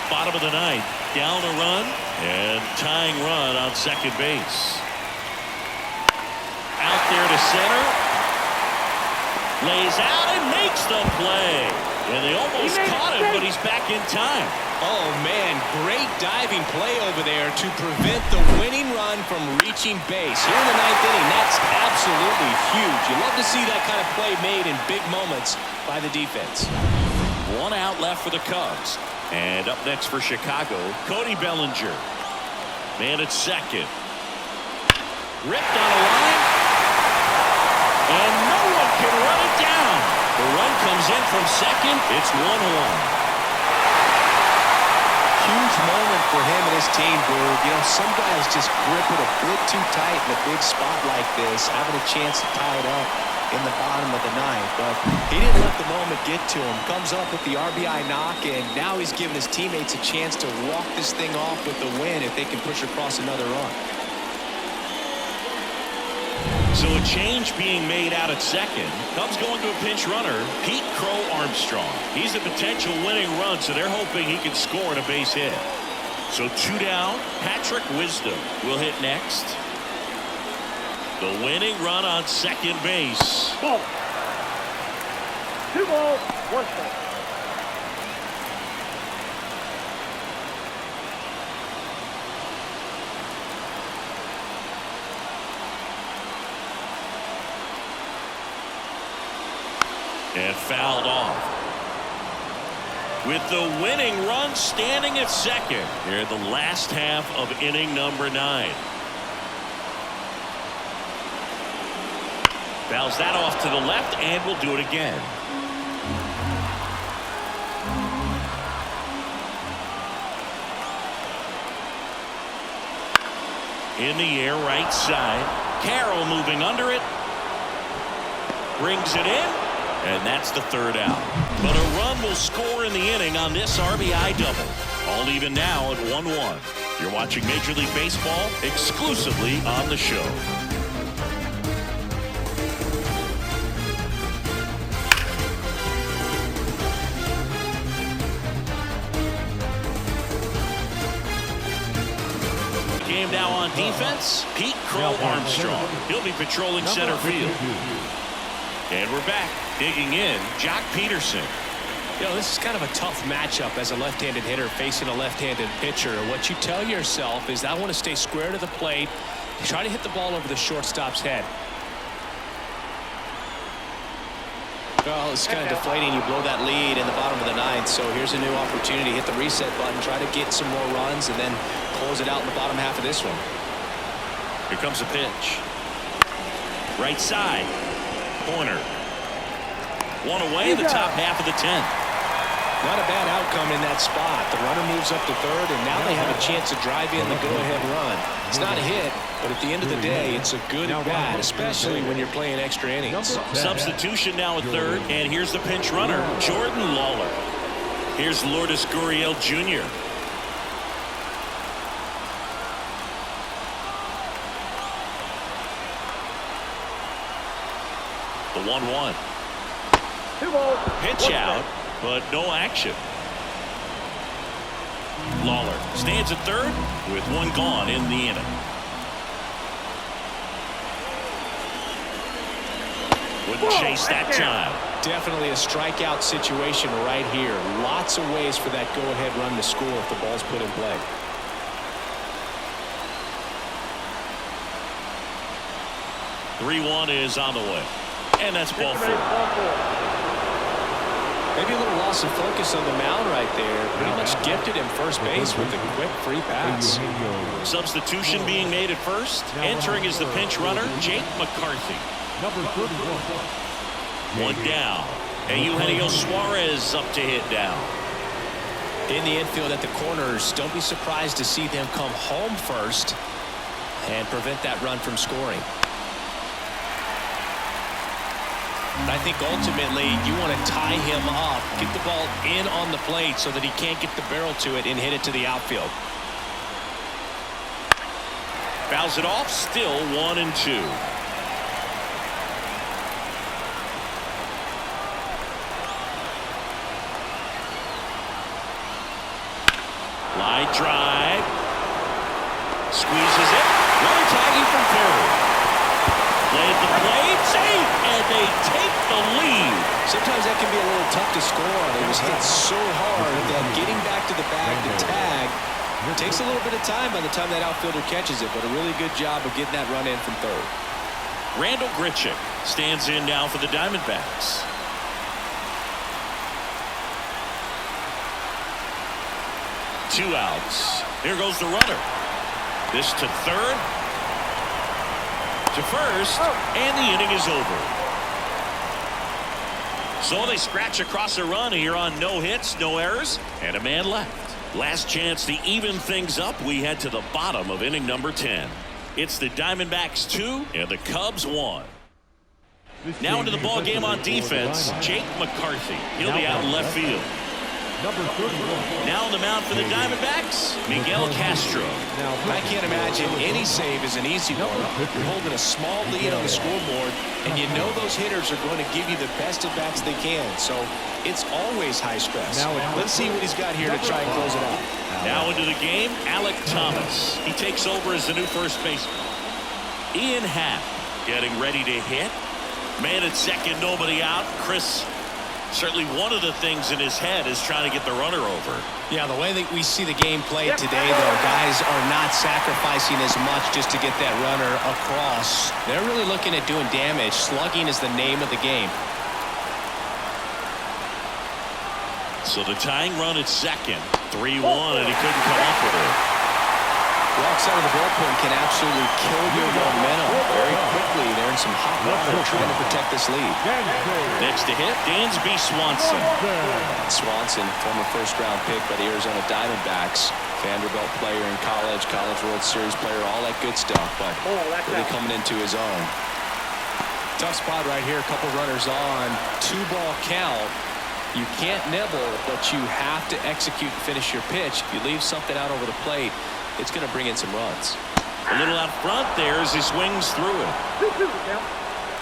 Bottom of the ninth. Down a run and tying run on second base. Out there to center. Lays out and makes the play. And they almost caught him, but he's back in time. Oh, man, great diving play over there to prevent the winning run from reaching base. Here in the ninth inning, that's absolutely huge. You love to see that kind of play made in big moments by the defense. One out left for the Cubs. And up next for Chicago, Cody Bellinger. Man at second. Ripped on a line. And no one can run it down. The run comes in from second. It's 1-1. Huge moment for him and his team, Berg. You know, some guys just grip it a bit too tight in a big spot like this, having a chance to tie it up in the bottom of the ninth. But he didn't let the moment get to him. Comes up with the RBI knock, and now he's giving his teammates a chance to walk this thing off with the win if they can push across another run. So a change being made out at second. Cubs going to a pinch runner, Pete Crow Armstrong. He's a potential winning run, so they're hoping he can score on a base hit. So 2 down. Patrick Wisdom will hit next. The winning run on second base. Ball. 2 balls, 1 strike. And fouled off. With the winning run standing at second here in the last half of inning number 9. Fouls that off to the left and will do it again. In the air, right side. Carroll moving under it. Brings it in. And that's the 3rd out. But a run will score in the inning on this RBI double. All even now at 1-1. You're watching Major League Baseball exclusively on the show. Game now on defense, Pete Crow Armstrong. He'll be patrolling center field. And we're back. Digging in, Jock Peterson. You know, this is kind of a tough matchup as a left-handed hitter facing a left-handed pitcher. What you tell yourself is, I want to stay square to the plate, try to hit the ball over the shortstop's head. Well, it's kind of deflating. You blow that lead in the bottom of the 9th, so here's a new opportunity. Hit the reset button, try to get some more runs, and then close it out in the bottom half of this one. Here comes a pitch. Right side. Corner. One away in the top half of the 10th. Not a bad outcome in that spot. The runner moves up to third, and now they have a chance to drive in the go-ahead run. It's not a hit, but at the end of the day, it's a good at-bat, especially when you're playing extra innings. Substitution now at third, and here's the pinch runner, Jordan Lawler. Here's Lourdes Gurriel Jr. The 1-1. 2 balls. Pitch out, but no action. Lawler stands at third with 1 gone in the inning. Wouldn't chase that time. Definitely a strikeout situation right here. Lots of ways for that go-ahead run to score if the ball's put in play. (3-1) is on the way. And that's ball 4. Maybe a little loss of focus on the mound right there. Pretty much gifted him first base with a quick free pass. Substitution being made at first. Entering is the pinch runner, Jake McCarthy. Number 31. 1 down. And Eugenio Suarez up to hit down. In the infield at the corners, don't be surprised to see them come home first and prevent that run from scoring. I think ultimately you want to tie him up, get the ball in on the plate so that he can't get the barrel to it and hit it to the outfield. Fouls it off, still 1-2. Line drive. Squeezes it. Runner tagging from third. Played the plate. Safe. And they take the lead. Sometimes that can be a little tough to score on. It was hit so hard that getting back to the bag to tag takes a little bit of time by the time that outfielder catches it, but a really good job of getting that run in from third. Randall Grichuk stands in now for the Diamondbacks. Two outs. Here goes the runner. This to third. To first. And the inning is over. So they scratch across a run here on no hits, no errors, and a man left. Last chance to even things up. We head to the bottom of inning number 10. It's the Diamondbacks 2 and the Cubs 1. Now into the ball game on defense, Jake McCarthy. He'll be out in left field. Now on the mound for the Diamondbacks, Miguel Castro. I can't imagine any save is an easy one. You're holding a small lead on the scoreboard, and you know those hitters are going to give you the best at-bats they can. So it's always high stress. Let's see what he's got here to try and close it out. Now into the game, Alec Thomas. He takes over as the new first baseman. Ian Happ getting ready to hit. Man at second, nobody out. Chris, certainly one of the things in his head is trying to get the runner over. Yeah, the way that we see the game played today, though, guys are not sacrificing as much just to get that runner across. They're really looking at doing damage. Slugging is the name of the game. So the tying run at second, 3-1, and he couldn't come up with it. Walks out of the bullpen can absolutely kill your momentum very quickly. They're in some hot water trying to protect this lead. Next to hit, Dansby Swanson. Swanson, former first-round pick by the Arizona Diamondbacks. Vanderbilt player in college, College World Series player, all that good stuff, but really coming into his own. Tough spot right here, a couple runners on, 2-ball count. You can't nibble, but you have to execute and finish your pitch. If you leave something out over the plate, it's going to bring in some runs. A little out front there as he swings through it.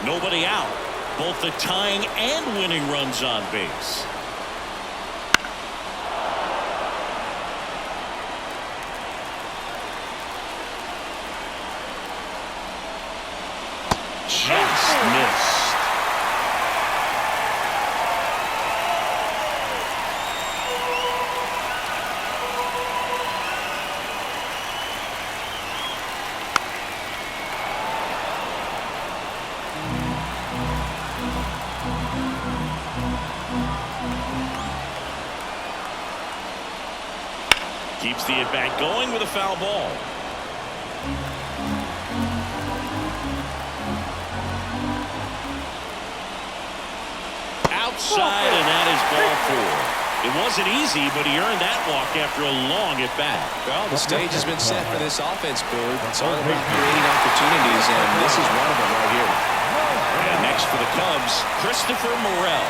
Nobody out. Both the tying and winning runs on base. Just missed. Keeps the at-bat going with a foul ball. Outside, and that is ball 4. It wasn't easy, but he earned that walk after a long at-bat. Well, the stage has been set for this offense, Boog. It's all about creating opportunities, and this is one of them right here. And next for the Cubs, Christopher Morel.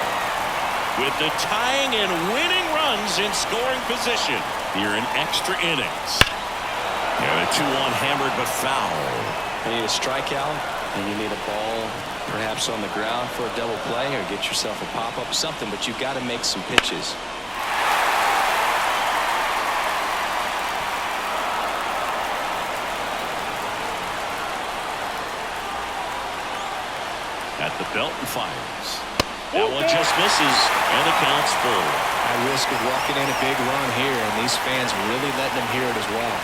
With the tying and winning runs in scoring position here in extra innings. And a 2-1 hammered but foul. You need a strikeout, and you need a ball perhaps on the ground for a double play or get yourself a pop-up, something, but you've got to make some pitches. At the belt and fires. That one just misses, and the count's full. At risk of walking in a big run here, and these fans really letting them hear it as well.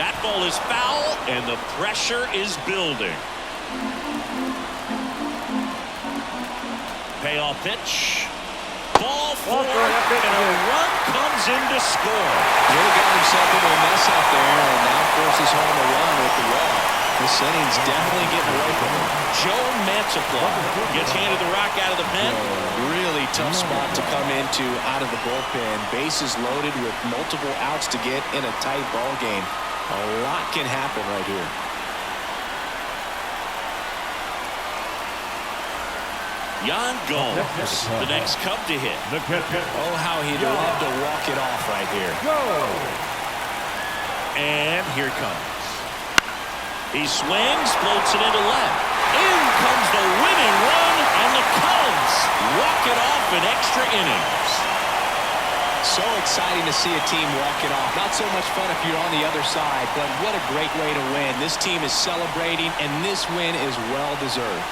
That ball is foul, and the pressure is building. Payoff pitch. Ball 4, and a run comes in to score. Really got himself into a mess out there, and now forces home a run with the walk. This inning's definitely getting away from him. Joe Mantiply gets handed the rock out of the pen. Really tough spot to come into out of the bullpen. Bases loaded with multiple outs to get in a tight ball game. A lot can happen right here. Yan Gomes, the next Cub to hit. Oh, how he'd love to walk it off right here. And here it comes. He swings, floats it into left. In comes the winning run, and the Cubs walk it off in extra innings. So exciting to see a team walk it off. Not so much fun if you're on the other side, but what a great way to win. This team is celebrating, and this win is well-deserved.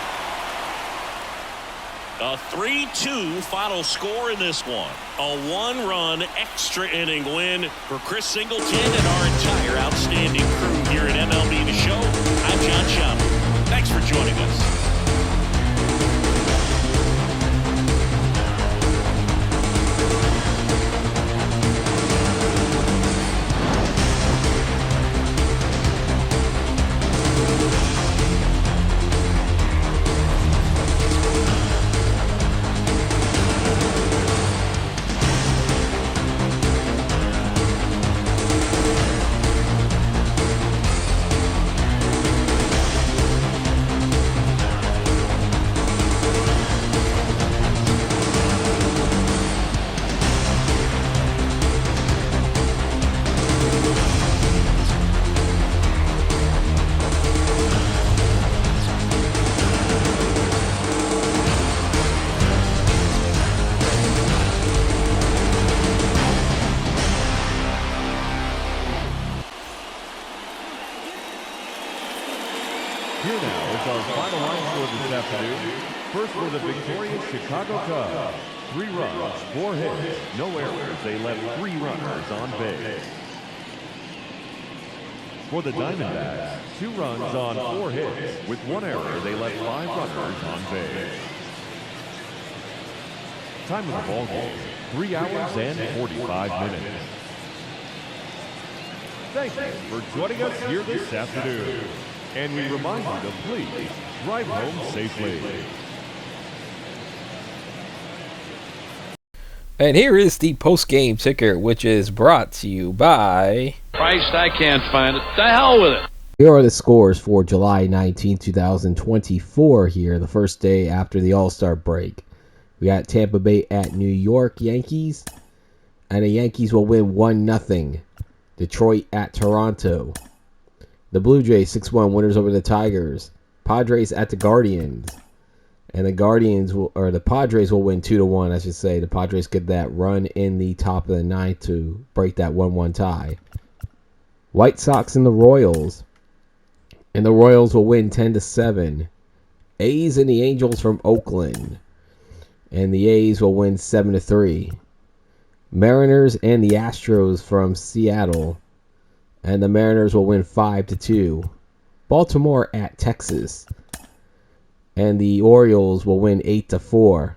A 3-2 final score in this one. A one-run extra inning win for Chris Singleton and our entire outstanding crew here at MLB The Show. I'm John Schaub. Thanks for joining us. Here now is our final line score this afternoon. First for the victorious Chicago Cubs. 3 runs, 4 hits, no errors. They left 3 runners on base. For the Diamondbacks, 2 runs on 4 hits. With 1 error, they left 5 runners on base. Time of the ball game, 3 hours and 45 minutes. Thank you for joining us here this afternoon. And we remind you to please drive home safely. And here is the post-game ticker, which is brought to you by... Christ, I can't find it. The hell with it. Here are the scores for July 19, 2024 here, the first day after the All-Star break. We got Tampa Bay at New York Yankees, and the Yankees will win 1-0. Detroit at Toronto. The Blue Jays 6-1 winners over the Tigers. Padres at the Guardians. And the Padres will win 2-1, I should say. The Padres get that run in the top of the ninth to break that 1-1 tie. White Sox and the Royals. And the Royals will win 10-7. A's and the Angels from Oakland. And the A's will win 7-3. Mariners and the Astros from Seattle. And the Mariners will win 5-2. Baltimore at Texas. And the Orioles will win 8-4.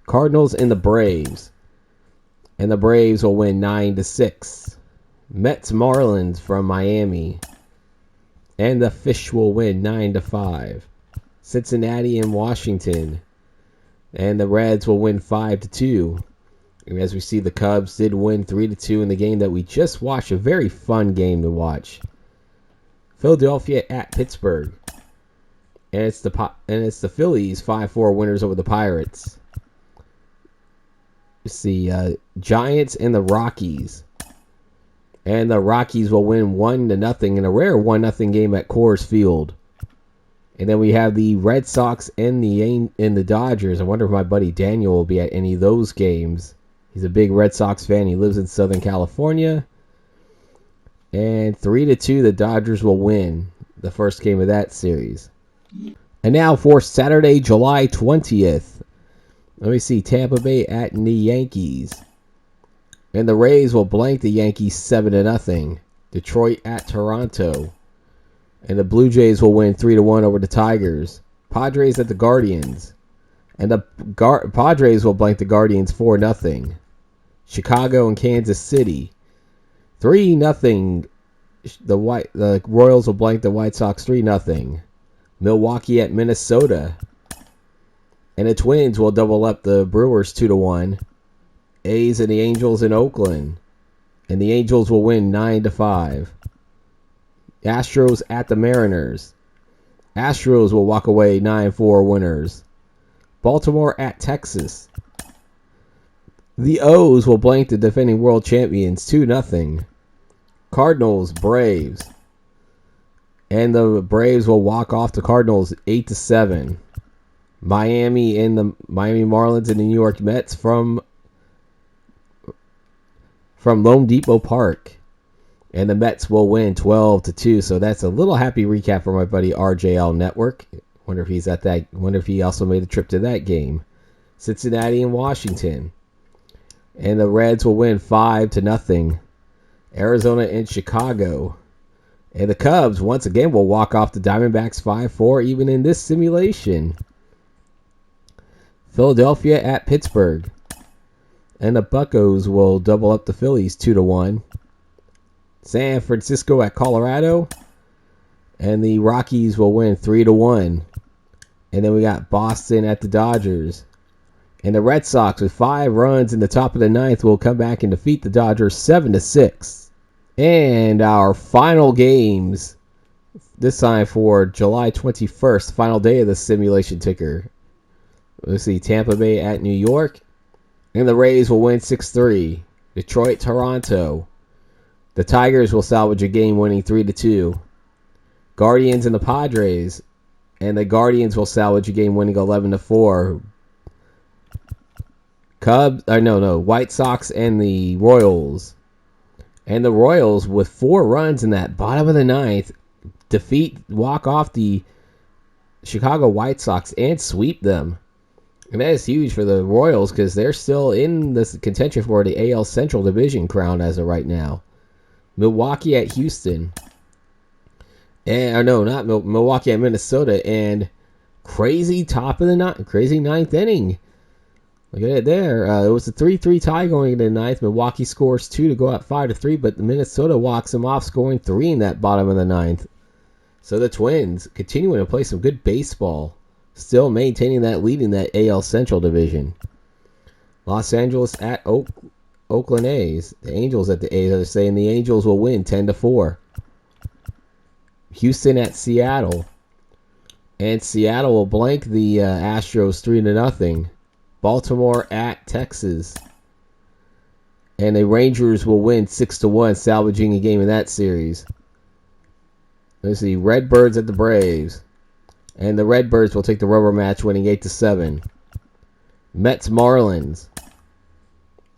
Cardinals and the Braves. And the Braves will win 9-6. Mets Marlins from Miami. And the Fish will win 9-5. Cincinnati and Washington. And the Reds will win 5-2. And as we see, the Cubs did win 3-2 in the game that we just watched. A very fun game to watch. Philadelphia at Pittsburgh. And it's the Phillies 5-4 winners over the Pirates. It's the Giants and the Rockies. And the Rockies will win 1-0 in a rare 1-0 game at Coors Field. And then we have the Red Sox and the Dodgers. I wonder if my buddy Daniel will be at any of those games. He's a big Red Sox fan. He lives in Southern California. And 3-2, the Dodgers will win the first game of that series. And now for Saturday, July 20th. Let me see. Tampa Bay at the Yankees. And the Rays will blank the Yankees 7-0. Detroit at Toronto. And the Blue Jays will win 3-1 over the Tigers. Padres at the Guardians. And the Padres will blank the Guardians 4-0. Chicago and Kansas City. 3-0 the Royals will blank the White Sox 3-0. Milwaukee at Minnesota. And the Twins will double up the Brewers 2-1. A's and the Angels in Oakland. And the Angels will win 9-5. Astros at the Mariners. Astros will walk away 9-4 winners. Baltimore at Texas. The O's will blank the defending world champions 2-0. Cardinals, Braves. And the Braves will walk off the Cardinals 8-7. Miami and the Miami Marlins and the New York Mets from Lone Depot Park. And the Mets will win 12-2. So that's a little happy recap for my buddy RJL Network. Wonder if he's at that. Wonder if he also made a trip to that game. Cincinnati and Washington. And the Reds will win 5-0. Arizona and Chicago. And the Cubs once again will walk off the Diamondbacks 5-4 even in this simulation. Philadelphia at Pittsburgh. And the Buccos will double up the Phillies 2-1. San Francisco at Colorado. And the Rockies will win 3-1. And then we got Boston at the Dodgers. And the Red Sox with 5 runs in the top of the 9th will come back and defeat the Dodgers 7-6. And our final games, this time for July 21st, final day of the simulation ticker. Let's see, Tampa Bay at New York. And the Rays will win 6-3. Detroit, Toronto. The Tigers will salvage a game winning 3-2. Guardians and the Padres. And the Guardians will salvage a game winning 11-4. White Sox and the Royals. And the Royals with 4 runs in that bottom of the 9th walk off the Chicago White Sox and sweep them. And that is huge for the Royals because they're still in this contention for the AL Central Division crown as of right now. Milwaukee at Houston. Milwaukee at Minnesota. And crazy top of the ninth, crazy 9th inning. Look at it there. It was a 3-3 tie going into the 9th. Milwaukee scores 2 to go up 5-3, but Minnesota walks them off, scoring 3 in that bottom of the 9th. So the Twins continuing to play some good baseball, still maintaining that lead in that AL Central Division. Los Angeles at Oakland A's. The Angels at the A's are saying the Angels will win 10-4. Houston at Seattle. And Seattle will blank the Astros 3-0. Baltimore at Texas. And the Rangers will win 6-1, salvaging a game in that series. Let's see, Redbirds at the Braves. And the Redbirds will take the rubber match, winning 8-7. Mets Marlins.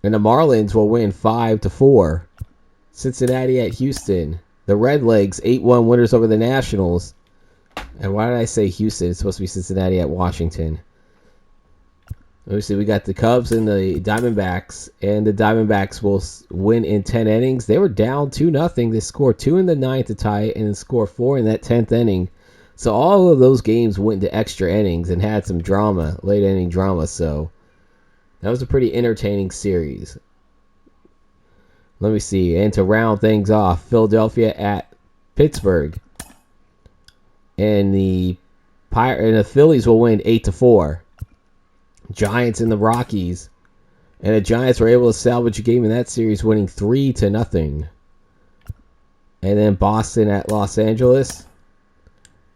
And the Marlins will win 5-4. Cincinnati at Houston. The Redlegs 8-1 winners over the Nationals. And why did I say Houston? It's supposed to be Cincinnati at Washington. Obviously, we got the Cubs and the Diamondbacks, and the Diamondbacks will win in 10 innings. They were down 2-0. They scored 2 in the 9th to tie it, and then score 4 in that 10th inning. So all of those games went into extra innings and had some drama, late inning drama. So that was a pretty entertaining series. Let me see. And to round things off, Philadelphia at Pittsburgh, and the Phillies will win 8-4. Giants and the Rockies. And the Giants were able to salvage a game in that series, winning 3-0. And then Boston at Los Angeles.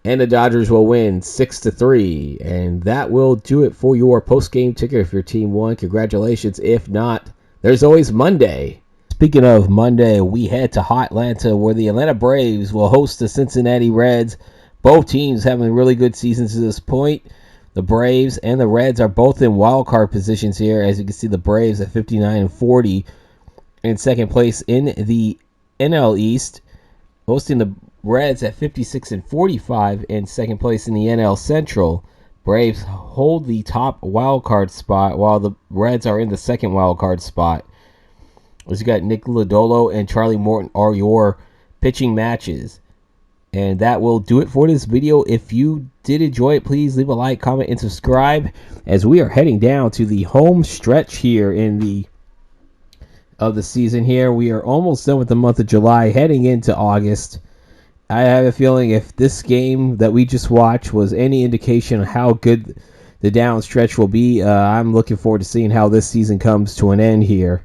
And the Dodgers will win 6-3. And that will do it for your post-game ticker. If your team won, congratulations. If not, there's always Monday. Speaking of Monday, we head to Atlanta, where the Atlanta Braves will host the Cincinnati Reds. Both teams having really good seasons to this point. The Braves and the Reds are both in wild card positions here. As you can see, the Braves at 59-40 in second place in the NL East, hosting the Reds at 56-45 in second place in the NL Central. Braves hold the top wild card spot, while the Reds are in the second wild card spot. As you got Nick Lodolo and Charlie Morton are your pitching matches. And that will do it for this video. If you did enjoy it, please leave a like, comment, and subscribe, as we are heading down to the home stretch here in the of the season here. We are almost done with the month of July, heading into August. I have a feeling if this game that we just watched was any indication of how good the down stretch will be, I'm looking forward to seeing how this season comes to an end here.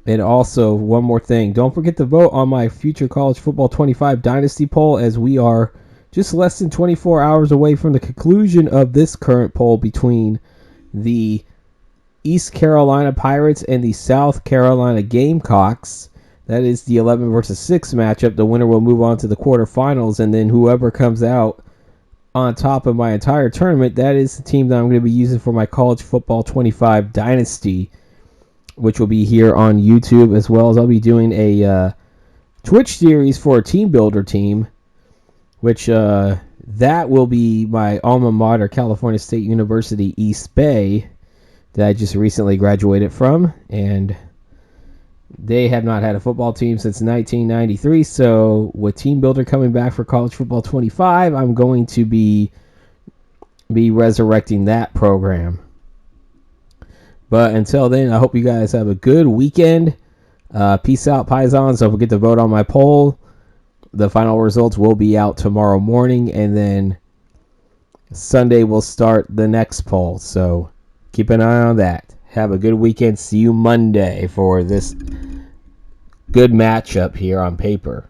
And also, one more thing. Don't forget to vote on my Future College Football 25 Dynasty poll, as we are just less than 24 hours away from the conclusion of this current poll between the East Carolina Pirates and the South Carolina Gamecocks. That is the 11 versus 6 matchup. The winner will move on to the quarterfinals, and then whoever comes out on top of my entire tournament, that is the team that I'm going to be using for my College Football 25 Dynasty, which will be here on YouTube, as well as I'll be doing a Twitch series for a team builder team, which that will be my alma mater, California State University East Bay, that I just recently graduated from, and they have not had a football team since 1993, so with Team Builder coming back for College Football 25, I'm going to be resurrecting that program. But until then, I hope you guys have a good weekend. Peace out, Paisans. Don't forget to vote on my poll. The final results will be out tomorrow morning, and then Sunday we'll start the next poll, so keep an eye on that. Have a good weekend. See you Monday for this good matchup here on paper.